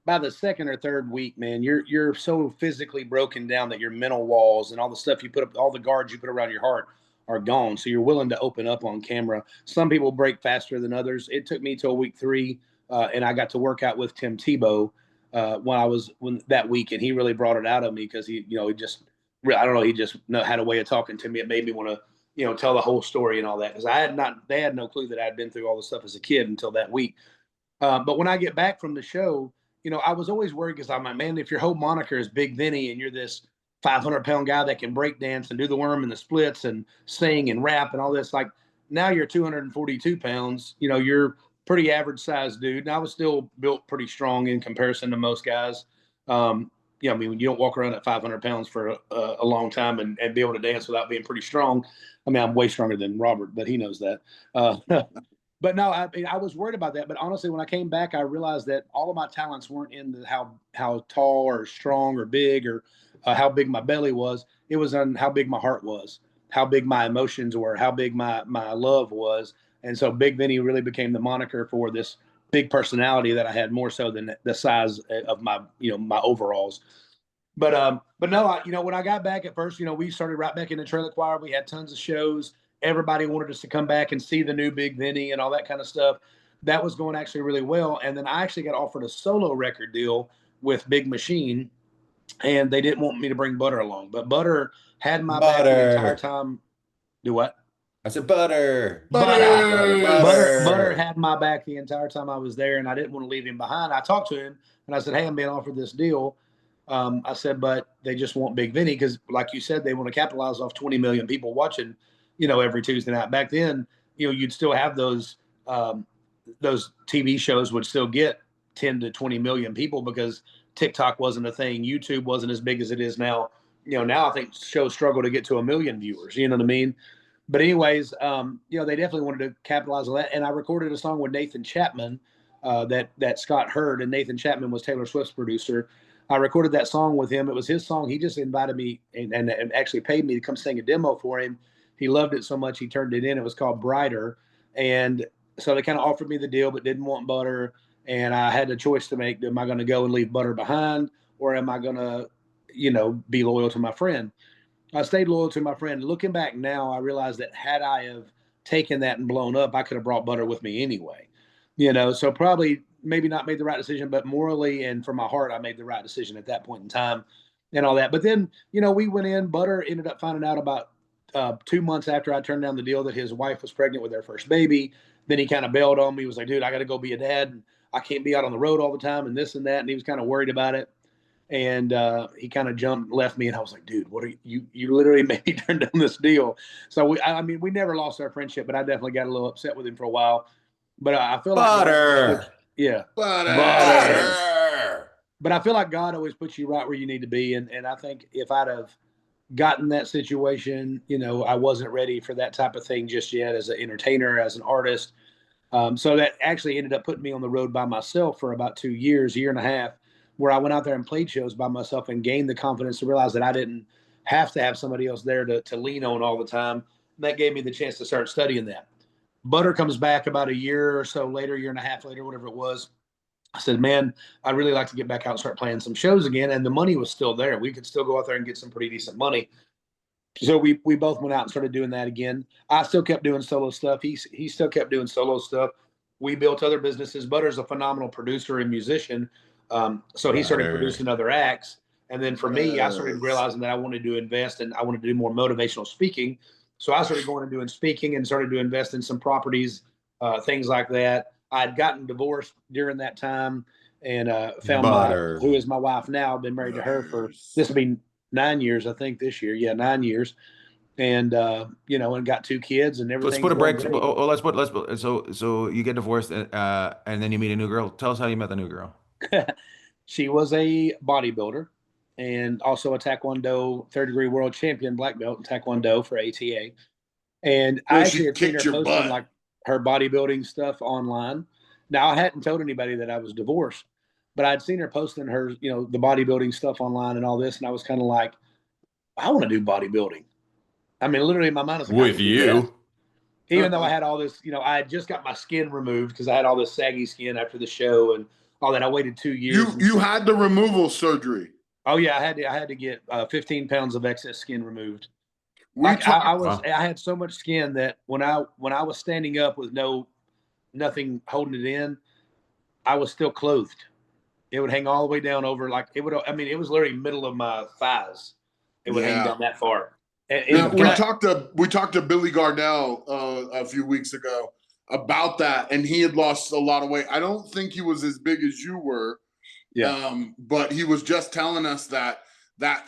the second or third week, man, you're so physically broken down that your mental walls and all the stuff you put up, all the guards you put around your heart are gone. So you're willing to open up on camera. Some people break faster than others. It took me till week 3, and I got to work out with Tim Tebow when that week, and he really brought it out of me because he just I don't know, he just had a way of talking to me. It made me want to tell the whole story and all that, because they had no clue that I had been through all this stuff as a kid until that week. But when I get back from the show, I was always worried because I'm like, man, if your whole moniker is Bigg Vinny and you're this 500-pound guy that can break dance and do the worm and the splits and sing and rap and all this, like now you're 242 pounds, you're pretty average sized dude. And I was still built pretty strong in comparison to most guys. I mean, when you don't walk around at 500 pounds for a long time and be able to dance without being pretty strong. I mean, I'm way stronger than Robert, but he knows that. But no, I was worried about that. But honestly, when I came back, I realized that all of my talents weren't in how tall or strong or big or how big my belly was. It was on how big my heart was, how big my emotions were, how big my love was. And so Bigg Vinny really became the moniker for this big personality that I had, more so than the size of my my overalls. But no, when I got back at first, we started right back in the trailer choir. We had tons of shows. Everybody wanted us to come back and see the new Bigg Vinny and all that kind of stuff. That was going actually really well. And then I actually got offered a solo record deal with Big Machine, and they didn't want me to bring Butter along. But Butter had my back the entire time. Do what? I said butter. Butter had my back the entire time I was there, and I didn't want to leave him behind. I talked to him, and I said, hey, I'm being offered this deal. I said, but they just want Bigg Vinny because, like you said, they want to capitalize off 20 million people watching, every Tuesday night. Back then, you'd still have those TV shows would still get 10 to 20 million people because TikTok wasn't a thing. YouTube wasn't as big as it is now. Now I think shows struggle to get to 1 million viewers. You know what I mean? But anyways, they definitely wanted to capitalize on that. And I recorded a song with Nathan Chapman that Scott heard, and Nathan Chapman was Taylor Swift's producer. I recorded that song with him. It was his song. He just invited me and actually paid me to come sing a demo for him. He loved it so much he turned it in. It was called Brighter. And so they kind of offered me the deal but didn't want Butter. And I had a choice to make. Am I going to go and leave Butter behind, or am I going to, be loyal to my friend? I stayed loyal to my friend. Looking back now, I realized that had I have taken that and blown up, I could have brought Butter with me anyway. So probably maybe not made the right decision, but morally and from my heart, I made the right decision at that point in time and all that. But then, we went in. Butter ended up finding out about 2 months after I turned down the deal that his wife was pregnant with their first baby. Then he kind of bailed on me. He was like, dude, I got to go be a dad. I can't be out on the road all the time and this and that. And he was kind of worried about it. And he kind of left me, and I was like, dude, what are you literally made me turn down this deal. So we never lost our friendship, but I definitely got a little upset with him for a while. But I feel like Butter. Butter. But I feel like God always puts you right where you need to be. And I think if I'd have gotten that situation, I wasn't ready for that type of thing just yet as an entertainer, as an artist. So that actually ended up putting me on the road by myself for about 2 years, year and a half, where I went out there and played shows by myself and gained the confidence to realize that I didn't have to have somebody else there to lean on all the time. that gave me the chance to start studying that. Butter comes back about a year or so later, year and a half later, whatever it was. I said, man, I'd really like to get back out and start playing some shows again. And the money was still there. We could still go out there and get some pretty decent money. So we both went out and started doing that again. I still kept doing solo stuff. He still kept doing solo stuff. We built other businesses. Butter's a phenomenal producer and musician. So he started producing other acts. And then for me, I started realizing that I wanted to invest and I wanted to do more motivational speaking. So I started going and doing speaking and started to invest in some properties, things like that. I had gotten divorced during that time and found who is my wife now. I've been married to her for, this will be 9 years, I think, this year. Yeah, 9 years. And, and got 2 kids and everything. Let's put a break. So you get divorced and then you meet a new girl. Tell us how you met the new girl. She was a bodybuilder and also a Taekwondo 3rd-degree world champion, black belt in Taekwondo for ATA. And I actually had seen her posting like her bodybuilding stuff online. Now, I hadn't told anybody that I was divorced, but I'd seen her posting her, the bodybuilding stuff online and all this. And I was kind of like, I want to do bodybuilding. I mean, literally in my mind, was like, with you. Even though I had all this, I had just got my skin removed because I had all this saggy skin after the show and all that. I waited 2 years. You had the removal surgery. Oh yeah, I had to get 15 pounds of excess skin removed. I had so much skin that when I was standing up with nothing holding it in, I was still clothed. It would hang all the way down over it was literally middle of my thighs. It would hang down that far. And we talked to Billy Gardell a few weeks ago about that, and he had lost a lot of weight. I don't think he was as big as you were. Yeah. But he was just telling us that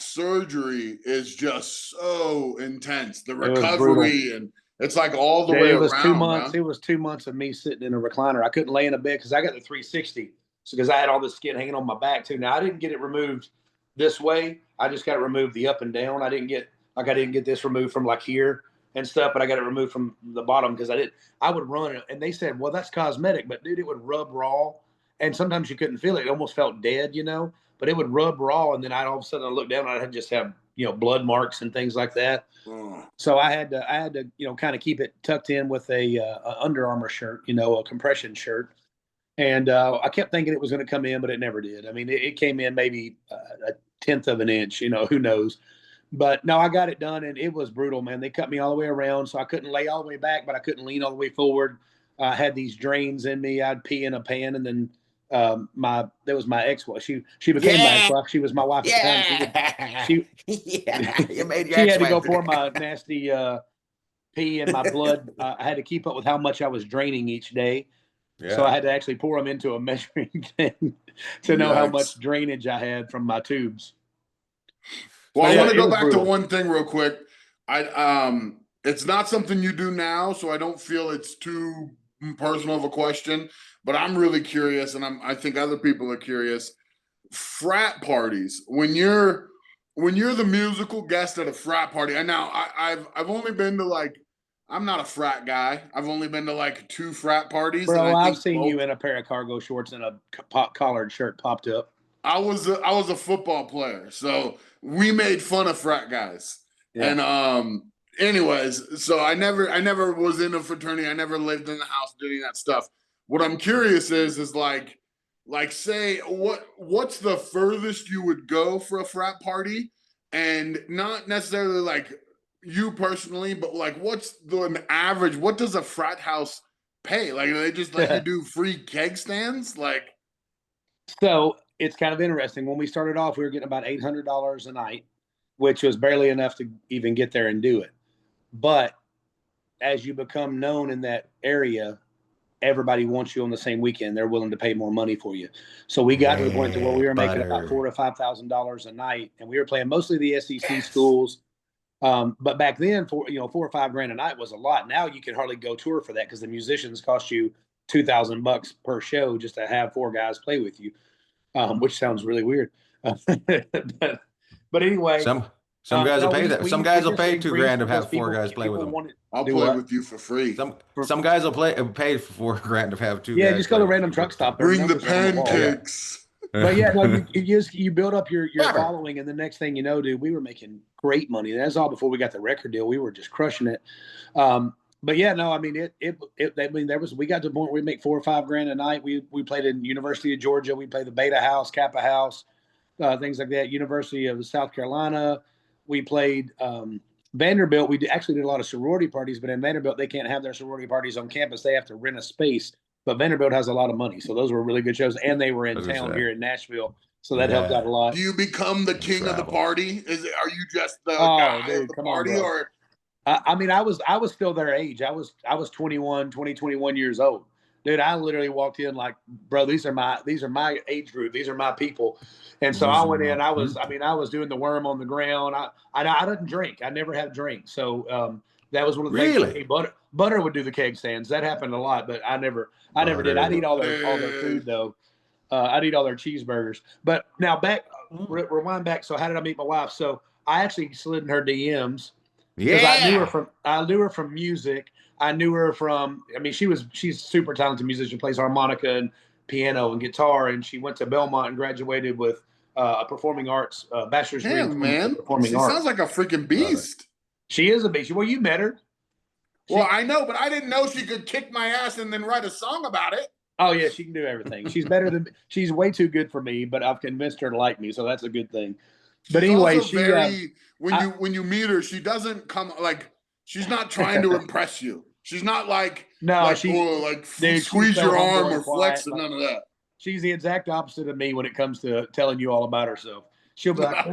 surgery is just so intense. The recovery and it's like all the way around. It was 2 months. It was 2 months of me sitting in a recliner. I couldn't lay in a bed because I got the 360. So because I had all this skin hanging on my back too. Now I didn't get it removed this way. I just got it removed the up and down. I didn't get this removed from like here and stuff, but I got it removed from the bottom because I would run it. And they said, well, that's cosmetic, but dude, it would rub raw. And sometimes you couldn't feel it. It almost felt dead, but it would rub raw. And then all of a sudden I looked down and I'd just have, blood marks and things like that. So I had to, kind of keep it tucked in with a Under Armour shirt, a compression shirt. And I kept thinking it was going to come in, but it never did. I mean, it came in maybe a 1/10 of an inch, who knows. But no, I got it done and it was brutal, man. They cut me all the way around. So I couldn't lay all the way back, but I couldn't lean all the way forward. I had these drains in me. I'd pee in a pan and then that was my ex-wife. She became my ex-wife. She was my wife at the time. You made your she had to go pour my nasty pee and my blood. I had to keep up with how much I was draining each day. Yeah. So I had to actually pour them into a measuring thing to know how much drainage I had from my tubes. Well, I want to go back to one thing real quick. It's not something you do now, so I don't feel it's too personal of a question, but I'm really curious, and I think other people are curious. Frat parties, when you're the musical guest at a frat party, and now I've only been to I'm not a frat guy. I've only been to 2 frat parties. Bro, I've seen you in a pair of cargo shorts and a collared shirt popped up. I was a football player, so we made fun of frat guys. Yeah. And anyways, so I never was in a fraternity. I never lived in the house doing that stuff. What I'm curious is like say what's the furthest you would go for a frat party, and not necessarily you personally, but what's an average? What does a frat house pay? Do they just let you do free keg stands? So it's kind of interesting. When we started off, we were getting about $800 a night, which was barely enough to even get there and do it. But as you become known in that area, everybody wants you on the same weekend. They're willing to pay more money for you. So we got to the point to where we were making about $4,000 to $5,000 a night, and we were playing mostly the SEC schools. But back then, $4 or $5 grand a night was a lot. Now you can hardly go tour for that because the musicians cost you $2,000 per show just to have 4 guys play with you, which sounds really weird. But anyway, some guys will pay that. Some guys will pay $2 grand to have 4 guys play with them. I'll play with you for free. Some guys will pay for $4 grand to have 2 guys. Yeah, just go to a random truck stop. Bring the pancakes. But yeah, no, you build up your following, and the next thing you know, dude, we were making great money. That's all before we got the record deal. We were just crushing it. But yeah, no, I mean, we got to the point where we make $4 or $5 grand a night. We played in University of Georgia. We played the Beta House, Kappa House, things like that. University of South Carolina. We played Vanderbilt. We actually did a lot of sorority parties, but in Vanderbilt, they can't have their sorority parties on campus. They have to rent a space. But Vanderbilt has a lot of money, so those were really good shows. And they were in town here in Nashville, so that helped out a lot. Do you become the king of the party? Are you just the guy dude, of the party, or? I mean, I was still their age. I was 21 years old. Dude, I literally walked in like, bro, these are my age group. These are my people. And so I went in, I was doing the worm on the ground. I didn't drink. I never had a drink. So that was one of the things. Butter would do the keg stands. That happened a lot, but I never did. I'd eat all their food though. I'd eat all their cheeseburgers. But now rewind back. So how did I meet my wife? So I actually slid in her DMs. Because I knew her from music. I knew her from, I mean, she's a super talented musician, plays harmonica and piano and guitar, and she went to Belmont and graduated with a performing arts bachelor's degree. Man, she sounds like a freaking beast. She is a beast. Well, you met her. Well, I know, but I didn't know she could kick my ass and then write a song about it. Oh yeah, she can do everything. She's way too good for me, but I've convinced her to like me, so that's a good thing. But anyway, when you meet her, she doesn't come like she's not trying to impress you. She's not like squeeze your arm or flex or none of that. She's the exact opposite of me when it comes to telling you all about herself. She'll be like,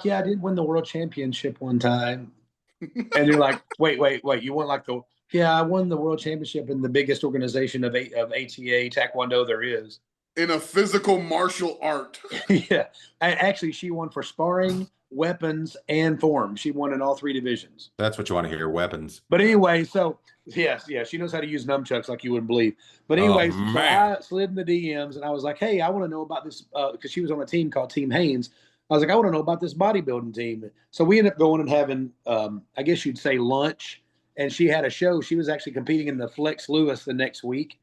yeah, I did win the world championship one time. And you're like, wait, you won I won the world championship in the biggest organization of ATA Taekwondo there is. In a physical martial art. Yeah. Actually, she won for sparring, weapons, and form. She won in all 3 divisions. That's what you want to hear, weapons. But anyway, so, yes, she knows how to use nunchucks like you wouldn't believe. But anyway, so I slid in the DMs, and I was like, hey, I want to know about this, because she was on a team called Team Haynes. I was like, I want to know about this bodybuilding team. So we ended up going and having, I guess you'd say, lunch. And she had a show. She was actually competing in the Flex Lewis the next week.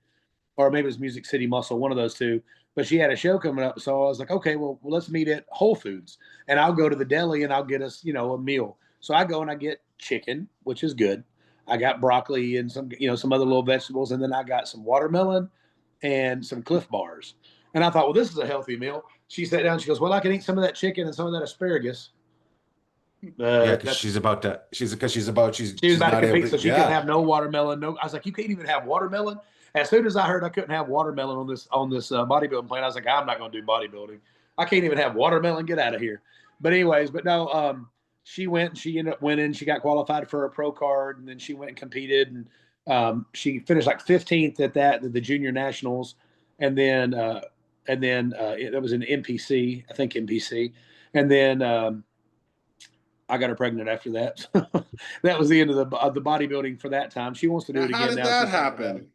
Or maybe it was Music City Muscle, one of those two. But she had a show coming up. So I was like, okay, well, let's meet at Whole Foods. And I'll go to the deli and I'll get us, a meal. So I go and I get chicken, which is good. I got broccoli and some other little vegetables. And then I got some watermelon and some Cliff Bars. And I thought, well, this is a healthy meal. She sat down. She goes, well, I can eat some of that chicken and some of that asparagus. Because she's about to compete, so she can have no watermelon. No, I was like, you can't even have watermelon. As soon as I heard I couldn't have watermelon on this bodybuilding plan, I was like, I'm not going to do bodybuilding. I can't even have watermelon. Get out of here. But anyways, she went and she ended up winning. She got qualified for a pro card, and then she went and competed, and she finished like 15th at the junior nationals, and then that was in NPC, I think NPC, and then I got her pregnant after that. That was the end of the bodybuilding for that time. She wants to do it again now. How did that happen?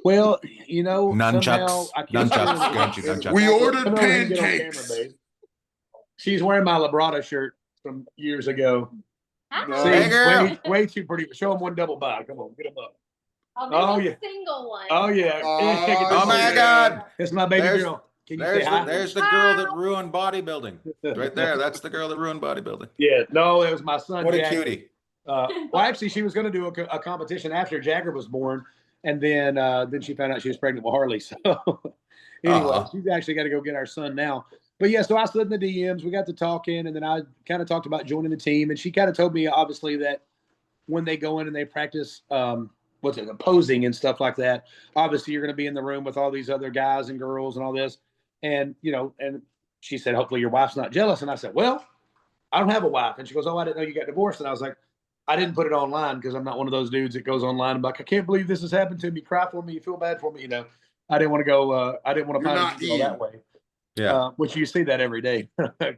Well, nunchucks. Nunchucks. We ordered pancakes. She's wearing my Labrada shirt from years ago. Way too pretty. Show them one double by. Come on, get them up. I'll make a single one. Oh yeah. Oh my God. It's my baby girl. There's the girl that ruined bodybuilding. Right there. That's the girl that ruined bodybuilding. Yeah. No, it was my son. What a cutie. Well, actually, she was going to do a competition after Jagger was born, and then she found out she was pregnant with Harley. So anyway, she's actually got to go get our son now. But yeah, so I slid in the DMs. We got to talking, and then I kind of talked about joining the team, and she kind of told me obviously that when they go in and they practice posing and stuff like that, obviously you're going to be in the room with all these other guys and girls and all this. And, and she said, hopefully your wife's not jealous. And I said, well, I don't have a wife. And she goes, oh, I didn't know you got divorced. And I was like, I didn't put it online because I'm not one of those dudes that goes online and like, I can't believe this has happened to me. Cry for me. You feel bad for me. I didn't want to go. I didn't want to find it that way. Yeah. Which you see that every day. And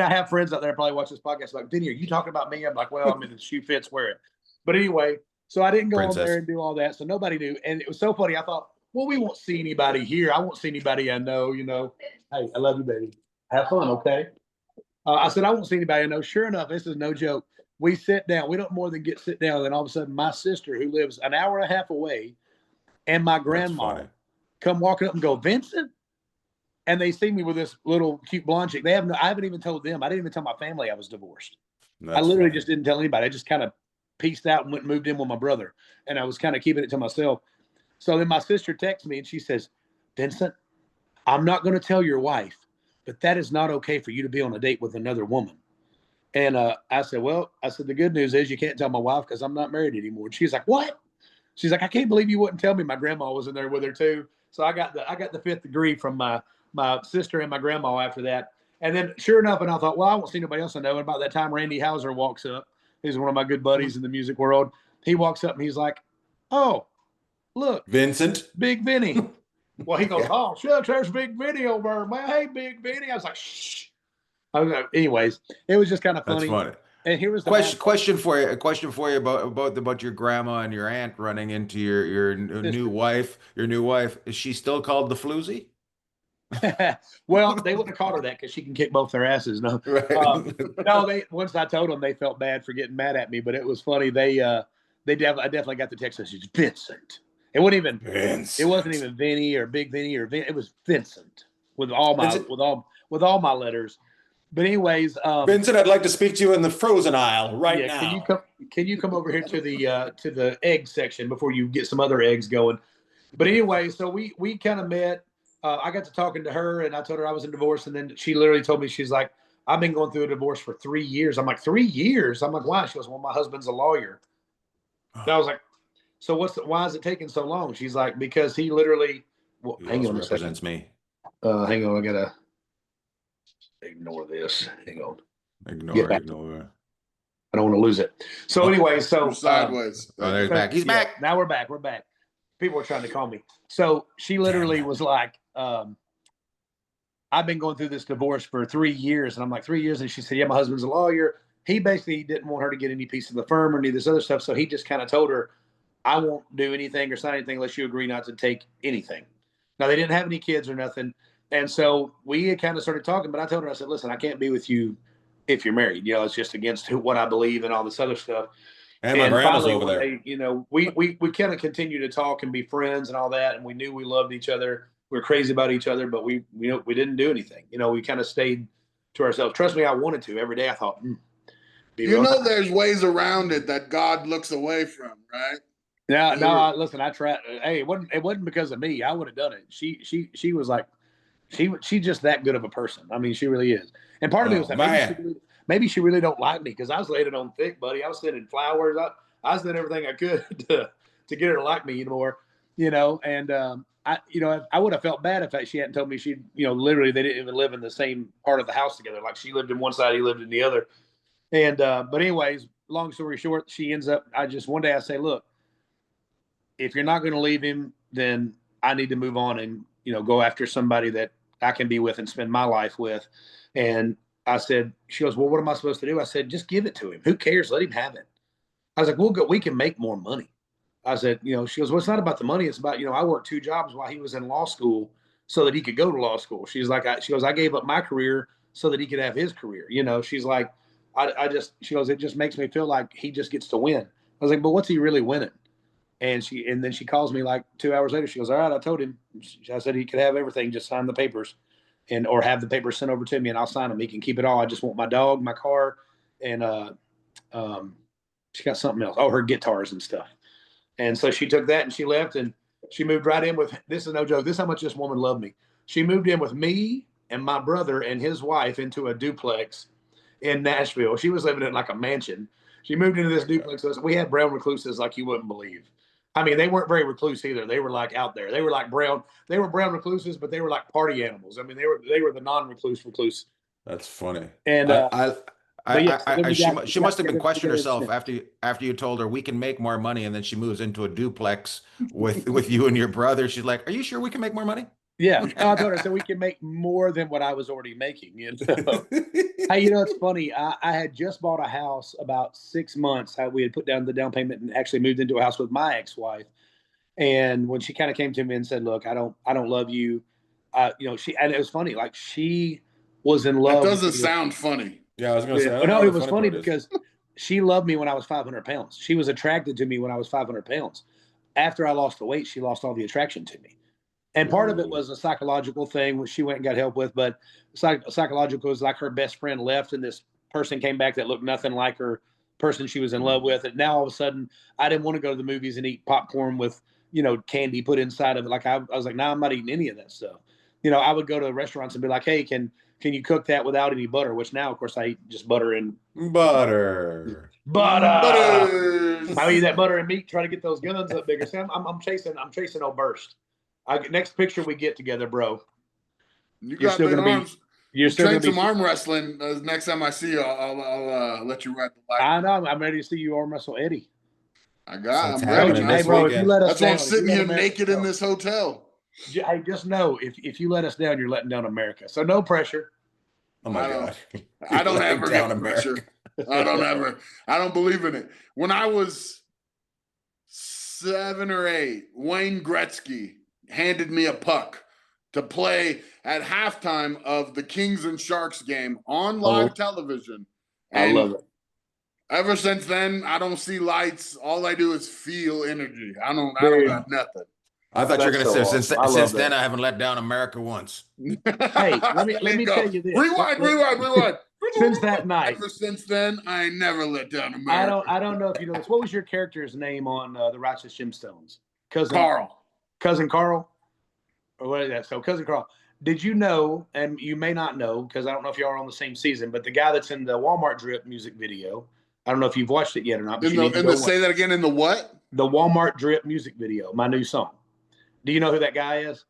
I have friends out there probably watch this podcast like, Vinny, are you talking about me? I'm like, well, I mean, the shoe fits, wear it. But anyway, so I didn't go on there and do all that. So nobody knew. And it was so funny. I thought, well, we won't see anybody here. I won't see anybody I know, Hey, I love you, baby. Have fun, okay? I said, I won't see anybody I know. Sure enough, this is no joke. We sit down. We don't more than sit down. And then all of a sudden, my sister, who lives an hour and a half away, and my grandma come walking up and go, Vincent? and they see me with this little cute blonde chick. I haven't even told them. I didn't even tell my family I was divorced. I literally just didn't tell anybody. I just kind of pieced out and went and moved in with my brother. And I was kind of keeping it to myself. So then my sister texts me and she says, Vincent, I'm not going to tell your wife, but that is not okay for you to be on a date with another woman. And I said, the good news is you can't tell my wife because I'm not married anymore. And she's like, what? She's like, I can't believe you wouldn't tell me. My grandma was in there with her too. So I got the 5th degree from my sister and my grandma after that. And then sure enough, and I thought, well, I won't see nobody else I know. And about that time, Randy Hauser walks up. He's one of my good buddies in the music world. He walks up and he's like, oh, look. Vincent. Bigg Vinny. Well, he goes, oh, shucks, there's Bigg Vinny over there, man. Hey, Bigg Vinny. I was like, shh. Anyways, it was just kind of funny. That's funny. And here was the question for you. A question for you about your grandma and your aunt running into your new wife. Your new wife, is she still called the floozy? Well, they wouldn't have called her that because she can kick both their asses. No, Right. no. Once I told them, they felt bad for getting mad at me, but it was funny. I definitely got the text message, Vincent. It wasn't even Vince. It wasn't even Vinny or Bigg Vinny or It was Vincent with all my letters. But anyways, Vincent, I'd like to speak to you in the frozen aisle now. Can you come over here to the egg section before you get some other eggs going? But anyway, so we kind of met. I got to talking to her, and I told her I was in divorce, and then she literally told me, she's like, I've been going through a divorce for 3 years. I'm like, 3 years? I'm like, why? She goes, well, my husband's a lawyer. And I was like, so why is it taking so long? She's like, because he literally. Well, hang on a second. Represents me. Hang on, I gotta ignore this. Hang on. Ignore. I don't want to lose it. So anyway, sideways. There's back. He's back. Now we're back. People are trying to call me. So she literally was like, I've been going through this divorce for 3 years. And I'm like, 3 years. And she said, yeah, my husband's a lawyer. He basically didn't want her to get any piece of the firm or any of this other stuff. So he just kind of told her, I won't do anything or sign anything unless you agree not to take anything. Now, they didn't have any kids or nothing. And so we had kind of started talking, but I told her, I said, listen, I can't be with you if you're married. You know, it's just against what I believe and all this other stuff. And my grandma's over there. We kind of continued to talk and be friends and all that. And we knew we loved each other. We were crazy about each other, but we didn't do anything. We kind of stayed to ourselves. Trust me, I wanted to. Every day I thought, there's ways around it that God looks away from, right? Listen, I tried. Hey, it wasn't because of me. I would have done it. She was like, she's just that good of a person. I mean, she really is. And part of me was like, maybe she really don't like me because I was laying it on thick, buddy. I was sending flowers. I was doing everything I could to get her to like me more, And I would have felt bad if she hadn't told me she, literally they didn't even live in the same part of the house together. Like she lived in one side, he lived in the other. And but anyways, long story short, she ends up. One day I say, look, if you're not going to leave him, then I need to move on and go after somebody that I can be with and spend my life with. And I said, she goes, well, what am I supposed to do? I said, just give it to him. Who cares? Let him have it. I was like, we can make more money. I said, she goes, well, it's not about the money. It's about, I worked 2 jobs while he was in law school so that he could go to law school. She's like, she goes, I gave up my career so that he could have his career. She's like, she goes, it just makes me feel like he just gets to win. I was like, but what's he really winning? And then she calls me like 2 hours later. She goes, all right, I told him. I said he could have everything, just sign the papers or have the papers sent over to me and I'll sign them. He can keep it all. I just want my dog, my car, and she got something else. Oh, her guitars and stuff. And so she took that and she left and she moved right in with, this is no joke. This is how much this woman loved me. She moved in with me and my brother and his wife into a duplex in Nashville. She was living in like a mansion. She moved into this duplex. We had brown recluses like you wouldn't believe. I mean, they weren't very recluse either. They were like out there. They were like brown. They were brown recluses, but they were like party animals. I mean, they were the non-recluse. That's funny. And she must have been questioning herself after you told her we can make more money, and then she moves into a duplex with you and your brother. She's like, "Are you sure we can make more money?" Yeah, I told her so we can make more than what I was already making. Hey, it's funny. I had just bought a house about 6 months. We had put down the down payment and actually moved into a house with my ex-wife. And when she kind of came to me and said, "Look, I don't love you," and it was funny. Like she was in love. That doesn't sound funny. Yeah, I was going to say. No, it was funny because she loved me when I was 500 pounds. She was attracted to me when I was 500 pounds. After I lost the weight, she lost all the attraction to me. And part of it was a psychological thing, which she went and got help with. But psychological was like her best friend left, and this person came back that looked nothing like her person she was in love with. And now all of a sudden, I didn't want to go to the movies and eat popcorn with, candy put inside of it. Like I was like, I'm not eating any of that stuff. I would go to restaurants and be like, hey, can you cook that without any butter? Which now, of course, I eat just butter and Butter. I eat that butter and meat, try to get those guns up bigger. See, I'm chasing Oberst. Next picture we get together, bro. You You're got still big gonna arms. You're still Train gonna be. some arm wrestling. Next time I see you, I'll let you ride the bike. I know. I'm ready to see you arm wrestle Eddie. I'm It's ready, happening man. this bro, if weekend. you let us That's why down, I'm sitting if you here let naked in America this hotel. go. Hey, just know if you let us down, you're letting down America. So no pressure. Oh my God. I don't You're ever letting down get America. pressure. I don't believe in it. When I was 7 or 8, Wayne Gretzky handed me a puck to play at halftime of the Kings and Sharks game on live television. I And love it. ever since then, I don't see lights. All I do is feel energy. I don't Dude. got nothing. I thought you were That's going to so say, awesome. I love since that. then, I haven't let down America once. Hey, let me go. tell you this. Rewind. Since that night, Ever since then, I ain't never let down America. I don't know if you know this. What was your character's name on the Righteous Gemstones? Carl. Cousin Carl? Or what is that? So Cousin Carl. Did you know, and you may not know, because I don't know if y'all are on the same season, but the guy that's in the Walmart Drip music video, I don't know if you've watched it yet or not. But Say that again, in the what? The Walmart Drip music video, my new song. Do you know who that guy is?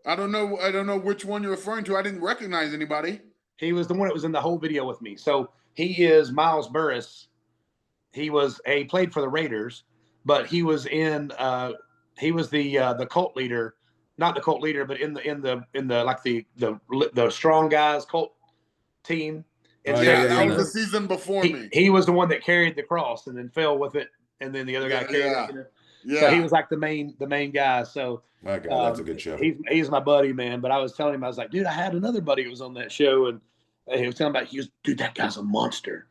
I don't know which one you're referring to. I didn't recognize anybody. He was the one that was in the whole video with me. So he is Miles Burris. He played for the Raiders, but he was in he was the cult leader, not the cult leader, but in the like the strong guys cult team. And That was the season before me. He was the one that carried the cross and then fell with it, and then the other guy carried it. Yeah. So he was like the main guy. So My God, that's a good show. He's my buddy, man. But I was telling him, I was like, dude, I had another buddy who was on that show, and he was telling about, dude, that guy's a monster.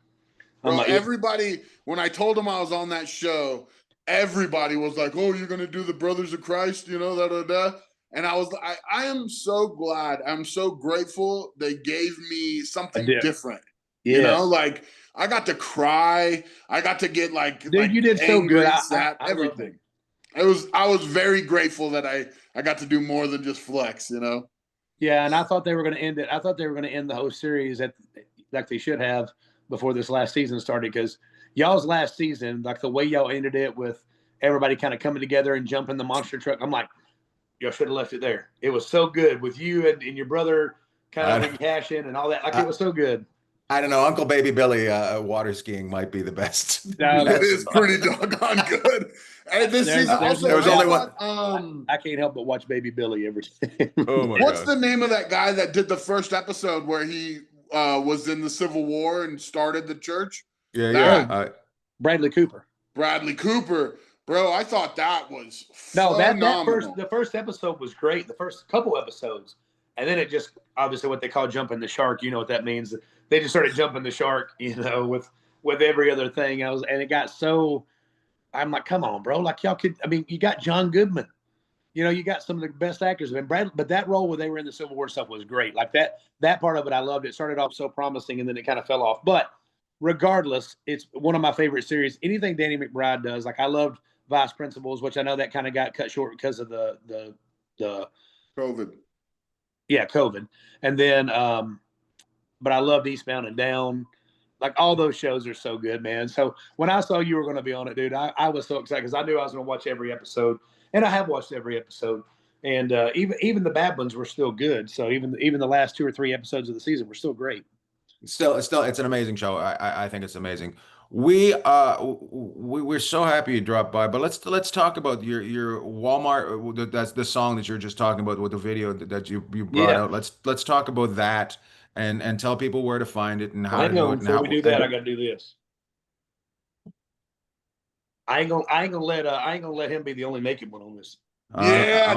Bro, everybody, when I told him I was on that show, everybody was like, "Oh, you're gonna do the Brothers of Christ," And I am so glad. I'm so grateful they gave me something different. Yeah. Like I got to cry. I got to get dude, you did so good. I everything. I was very grateful that I got to do more than just flex. Yeah, and I thought they were going to end it. I thought they were going to end the whole series like they should have before this last season started, because y'all's last season, like the way y'all ended it with everybody kind of coming together and jumping the monster truck, I'm like, y'all should have left it there. It was so good with you and your brother kind of rehashing and all that. Like it was so good. I don't know. Uncle Baby Billy water skiing might be the best. It is pretty doggone good. And this season also, there was only one. I can't help but watch Baby Billy every day. Oh my What's God. the name of that guy that did the first episode where he was in the Civil War and started the church? Bradley Cooper. Bradley Cooper. Bro, I thought that was phenomenal. The first episode was great. The first couple episodes. And then it just, obviously what they call jumping the shark, you know what that means. They just started jumping the shark, with every other thing. And it got so, I'm like, come on, bro. Like y'all could, you got John Goodman. You got some of the best actors. But that role where they were in the Civil War stuff was great. Like that part of it, I loved. It started off so promising and then it kind of fell off. But regardless, it's one of my favorite series. Anything Danny McBride does, like I loved Vice Principals, which I know that kind of got cut short because of the COVID. Yeah, COVID. And then, but I loved Eastbound and Down. Like all those shows are so good, man. So when I saw you were going to be on it, dude, I was so excited because I knew I was going to watch every episode, and I have watched every episode. And even the bad ones were still good. So even the last 2 or 3 episodes of the season were still great. It's an amazing show. I think it's amazing. We're so happy you dropped by, but let's talk about your Walmart. That's the song that you're just talking about with the video that you brought out. Let's talk about that and tell people where to find it and how to do it. Before we do that, I got to do this. I ain't gonna let him be the only naked one on this.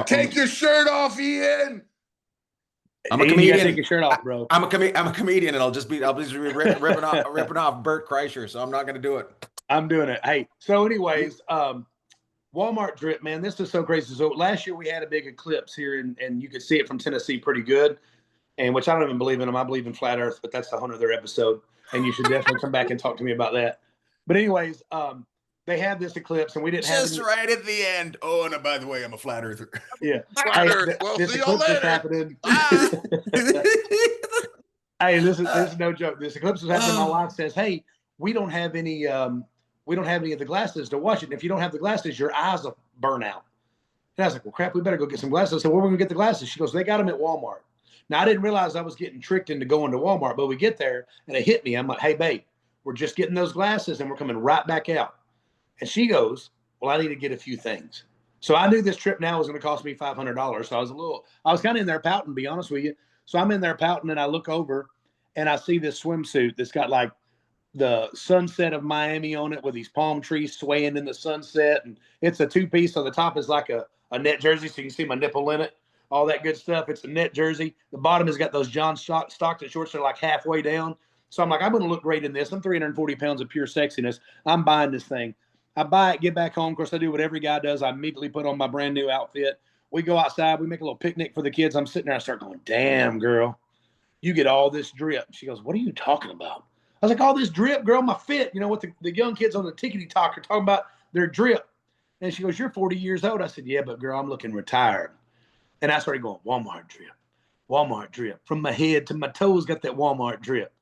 Take your shirt off, Ian. I'm a comedian. You gotta take your shirt off, bro. I'm a comedian, and I'll just be ripping off Bert Kreischer, so I'm not gonna do it. I'm doing it. Hey, so anyways, Walmart drip, man. This is so crazy. So last year we had a big eclipse here, and you could see it from Tennessee pretty good. And which I don't even believe in them. I believe in flat Earth, but that's the 100th episode, and you should definitely come back and talk to me about that. But anyways, they had this eclipse, and we didn't have Just right at the end. Oh, and by the way, I'm a flat earther. Yeah, Flat Earth. Well, this see y'all eclipse is later. happening. Hey, this is no joke. This eclipse is happening. My wife says, "Hey, we don't have any of the glasses to watch it. And if you don't have the glasses, your eyes will burn out." And I was like, "Well, crap, we better go get some glasses." I said, "Where are we gonna get the glasses?" She goes, "They got them at Walmart." Now I didn't realize I was getting tricked into going to Walmart, but we get there and it hit me. I'm like, "Hey, babe, we're just getting those glasses and we're coming right back out." And she goes, "Well, I need to get a few things." So I knew this trip now was going to cost me $500. So I was kind of in there pouting, to be honest with you. So I'm in there pouting and I look over and I see this swimsuit that's got like the sunset of Miami on it with these palm trees swaying in the sunset. And it's a 2-piece. So the top is like a net jersey. So you can see my nipple in it, all that good stuff. It's a net jersey. The bottom has got those John Stockton shorts that are like halfway down. So I'm like, I'm going to look great in this. I'm 340 pounds of pure sexiness. I'm buying this thing. I buy it, get back home. Of course, I do what every guy does. I immediately put on my brand new outfit. We go outside. We make a little picnic for the kids. I'm sitting there. I start going, "Damn, girl, you get all this drip." She goes, "What are you talking about?" I was like, "All this drip, girl, my fit." You know what the young kids on the tickety talk are talking about their drip. And she goes, "You're 40 years old." I said, "Yeah, but girl, I'm looking retired." And I started going, "Walmart drip, Walmart drip. From my head to my toes, got that Walmart drip."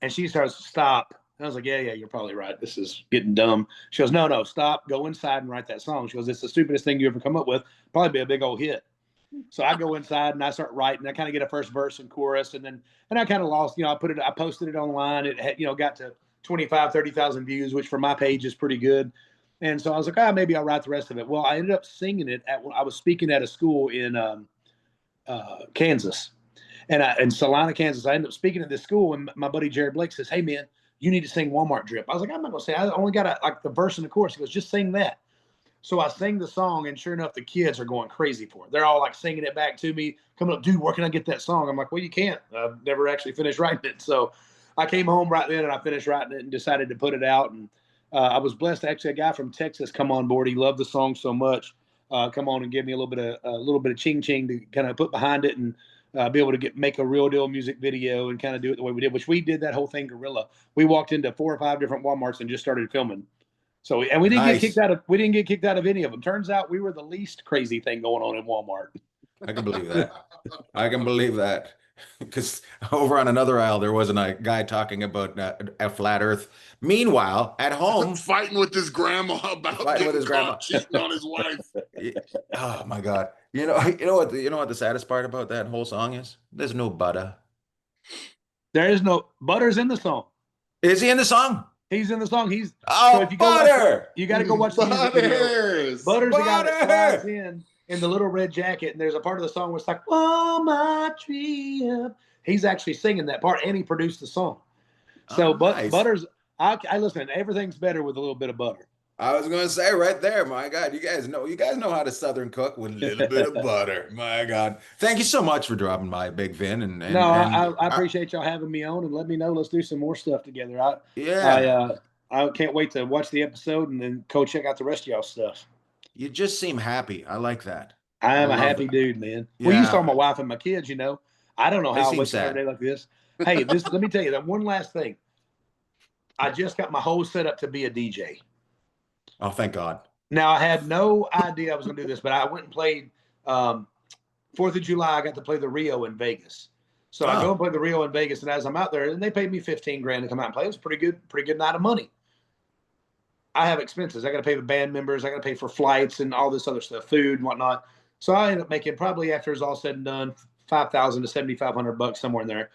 And she starts to stop. And I was like, yeah, you're probably right. This is getting dumb. She goes, no, stop. Go inside and write that song. She goes, "It's the stupidest thing you ever come up with. Probably be a big old hit." So I go inside and I start writing. I kind of get a first verse and chorus. And I kind of lost, I posted it online. It had, got to 25, 30,000 views, which for my page is pretty good. And so I was like, maybe I'll write the rest of it. Well, I ended up singing it I was speaking at a school in Kansas. And in Salina, Kansas, I ended up speaking at this school, and my buddy Jared Blake says, "Hey, man, you need to sing Walmart Drip." I was like, "I'm not going to say. I only got like the verse and the chorus." He goes, "Just sing that." So I sing the song, and sure enough, the kids are going crazy for it. They're all like singing it back to me, coming up, "Dude, where can I get that song?" I'm like, "Well, you can't. I've never actually finished writing it." So I came home right then, and I finished writing it and decided to put it out. And I was blessed to actually a guy from Texas come on board. He loved the song so much. Come on and give me a little bit of ching to kind of put behind it and be able to make a real deal music video and kind of do it the way we did, which we did that whole thing guerrilla. We walked into 4 or 5 different Walmarts and just started filming. So, and we didn't get kicked out of any of them. Turns out we were the least crazy thing going on in Walmart. I can believe that. I can believe that. Because over on another aisle, there wasn't a guy talking about a flat Earth. Meanwhile, at home, fighting with his grandma about cheating on his wife. Oh my God! You know what the saddest part about that whole song is? There's no butter. There is no butter's in the song. Is he in the song? He's in the song. So if you butter. You got to go watch the music video. Butters. Butter's the guy that flies in the little red jacket, and there's a part of the song where it's like, "Oh, my tree up." He's actually singing that part, and he produced the song. So, nice. Butter's. I listen. Everything's better with a little bit of butter. I was going to say right there, my God, you guys know how to Southern cook with a little bit of butter. My God, thank you so much for dropping by, Bigg Vin. I appreciate y'all having me on and let me know. Let's do some more stuff together. I can't wait to watch the episode and then go check out the rest of y'all's stuff. You just seem happy. I like that. I am a happy dude, man. Yeah. Well, you saw my wife and my kids. I don't know how I wake up sad. every day like this. Hey, let me tell you that one last thing. I just got my whole setup to be a DJ. Oh, thank God. Now, I had no idea I was going to do this, but I went and played 4th of July. I got to play the Rio in Vegas. So I go and play the Rio in Vegas, and as I'm out there, and they paid me $15,000 to come out and play. It was pretty good night of money. I have expenses. I got to pay the band members. I got to pay for flights and all this other stuff, food and whatnot. So I ended up making probably, after it's all said and done, $5,000 to $7,500 somewhere in there.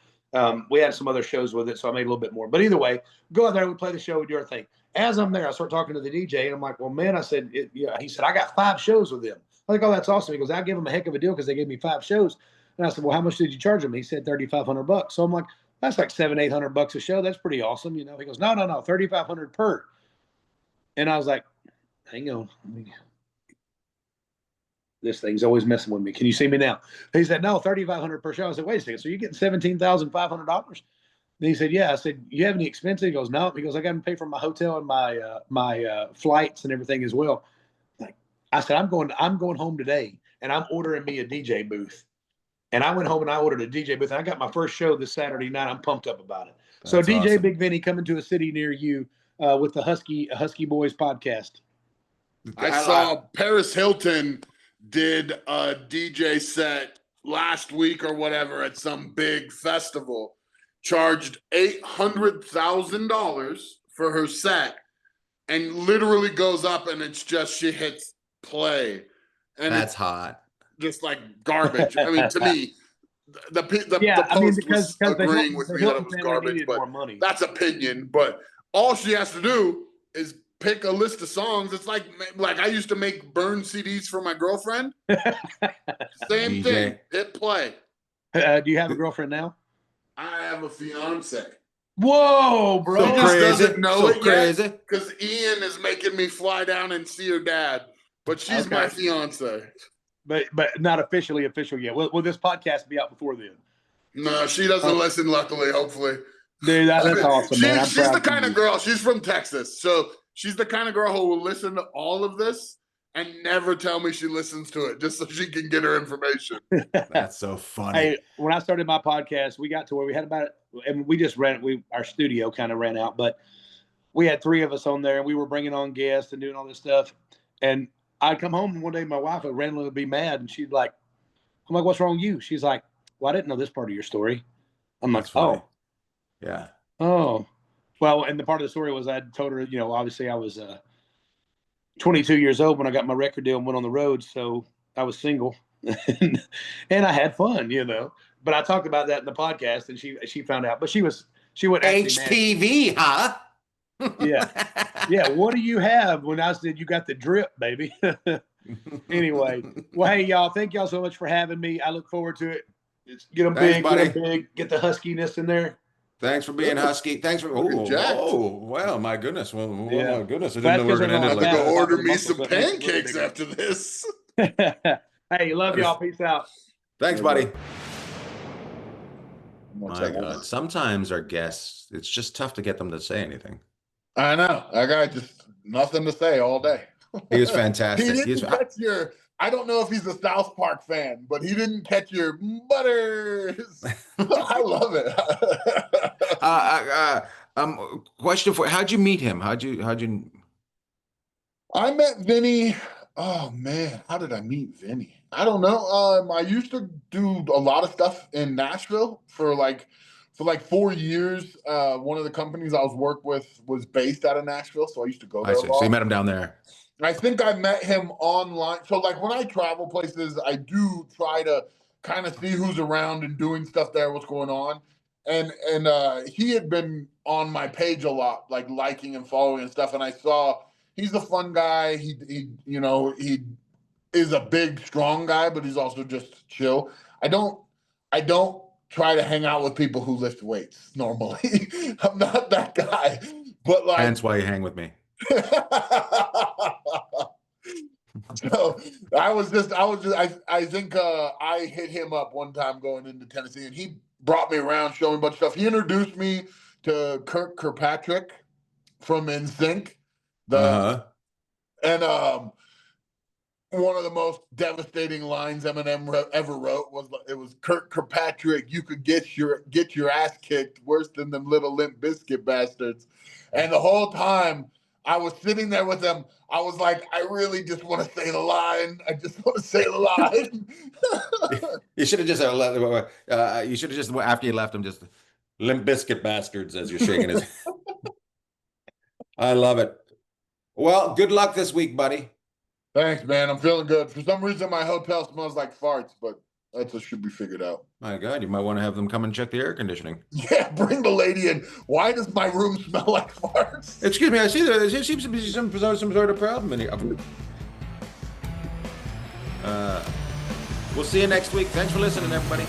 We had some other shows with it, so I made a little bit more. But either way, go out there, we play the show, we do our thing. As I'm there, I start talking to the DJ, and I'm like, "Well, man," I said, he said, "I got 5 shows with them." I'm like, "Oh, that's awesome." He goes, "I give them a heck of a deal because they gave me 5 shows." And I said, "Well, how much did you charge them?" He said, $3,500. So I'm like, "That's like $700-800 a show. That's pretty awesome." He goes, No, $3,500 per. And I was like, "Hang on. This thing's always messing with me. Can you see me now?" He said, "No, $3,500 per show." I said, "Wait a second. So you're getting $17,500? And he said, "Yeah." I said, "You have any expenses?" He goes, "No." He goes, "I got to pay for my hotel and my flights and everything as well." I'm like, I said, I'm going home today, and I'm ordering me a DJ booth. And I went home and I ordered a DJ booth. And I got my first show this Saturday night. I'm pumped up about it. So That's DJ awesome. Bigg Vinny coming to a city near you with the Husky Boys podcast. I saw Paris Hilton did a DJ set last week or whatever at some big festival, charged $800,000 for her set, and literally goes up and it's just she hits play, and That's it's hot. just like garbage. I mean, to me, the post because was agreeing with me that it was garbage, but that's opinion. But all she has to do is pick a list of songs. It's like I used to make burn CDs for my girlfriend. Same DJ. thing. Hit play. Do you have a girlfriend now? I have a fiance. Whoa, bro! She just doesn't know it crazy. yet because Ian is making me fly down and see her dad. But she's my fiance. But not officially official yet. Will this podcast be out before then? No, she doesn't listen. Luckily, hopefully. Dude, that's awesome, man. She's the kind of girl. She's from Texas, so she's the kind of girl who will listen to all of this and never tell me she listens to it, just so she can get her information. That's so funny. Hey, when I started my podcast, we got to where we had and we just our studio kind of ran out, but we had 3 of us on there, and we were bringing on guests and doing all this stuff. And I'd come home one day, my wife would randomly be mad, and she'd like, I'm like, what's wrong with you? She's like, well, I didn't know this part of your story. I'm like, oh. Yeah. Oh. Well, and the part of the story was I told her, obviously I was 22 years old when I got my record deal and went on the road, so I was single. and I had fun, But I talked about that in the podcast, and she found out. But she went HPV, huh? Yeah. What do you have? When I said you got the drip, baby. Anyway, well, hey, y'all, thank y'all so much for having me. I look forward to it. Get them big, get the huskiness in there. Thanks for being husky. Thanks for well, my goodness. Well, my goodness. I didn't know we were gonna end it like that. Order me some pancakes after this. Hey, love y'all. Peace out. Thanks, buddy. My God. Sometimes our guests, it's just tough to get them to say anything. I know. I got just nothing to say all day. He was fantastic. He didn't catch your. I don't know if he's a South Park fan, but he didn't catch your butters. I love it. Question for: how'd you meet him? How'd you? I met Vinny. Oh man, how did I meet Vinny? I don't know. I used to do a lot of stuff in Nashville for like 4 years. One of the companies I was worked with was based out of Nashville, so I used to go there. So you met him down there. I think I met him online. So like when I travel places, I do try to kind of see who's around and doing stuff there, what's going on. And he had been on my page a lot, like liking and following and stuff. And I saw he's a fun guy. He is a big, strong guy, but he's also just chill. I don't try to hang out with people who lift weights normally. I'm not that guy. But like, hence why you hang with me. So I think I hit him up one time going into Tennessee, and he brought me around, showing me a bunch of stuff. He introduced me to Kirk Kirkpatrick from NSYNC. And one of the most devastating lines Eminem ever wrote was Kirk Kirkpatrick, you could get your ass kicked worse than them little Limp Bizkit bastards. And the whole time I was sitting there with him, I was like, I really just want to say the line. I just want to say the line. You should have just after you left him, just Limp Bizkit bastards as you're shaking his. I love it. Well, good luck this week, buddy. Thanks, man. I'm feeling good. For some reason, my hotel smells like farts, but that should be figured out. My God, you might want to have them come and check the air conditioning. Yeah, bring the lady in. Why does my room smell like farts? Excuse me, I see there seems to be some sort of problem in here. We'll see you next week. Thanks for listening, everybody.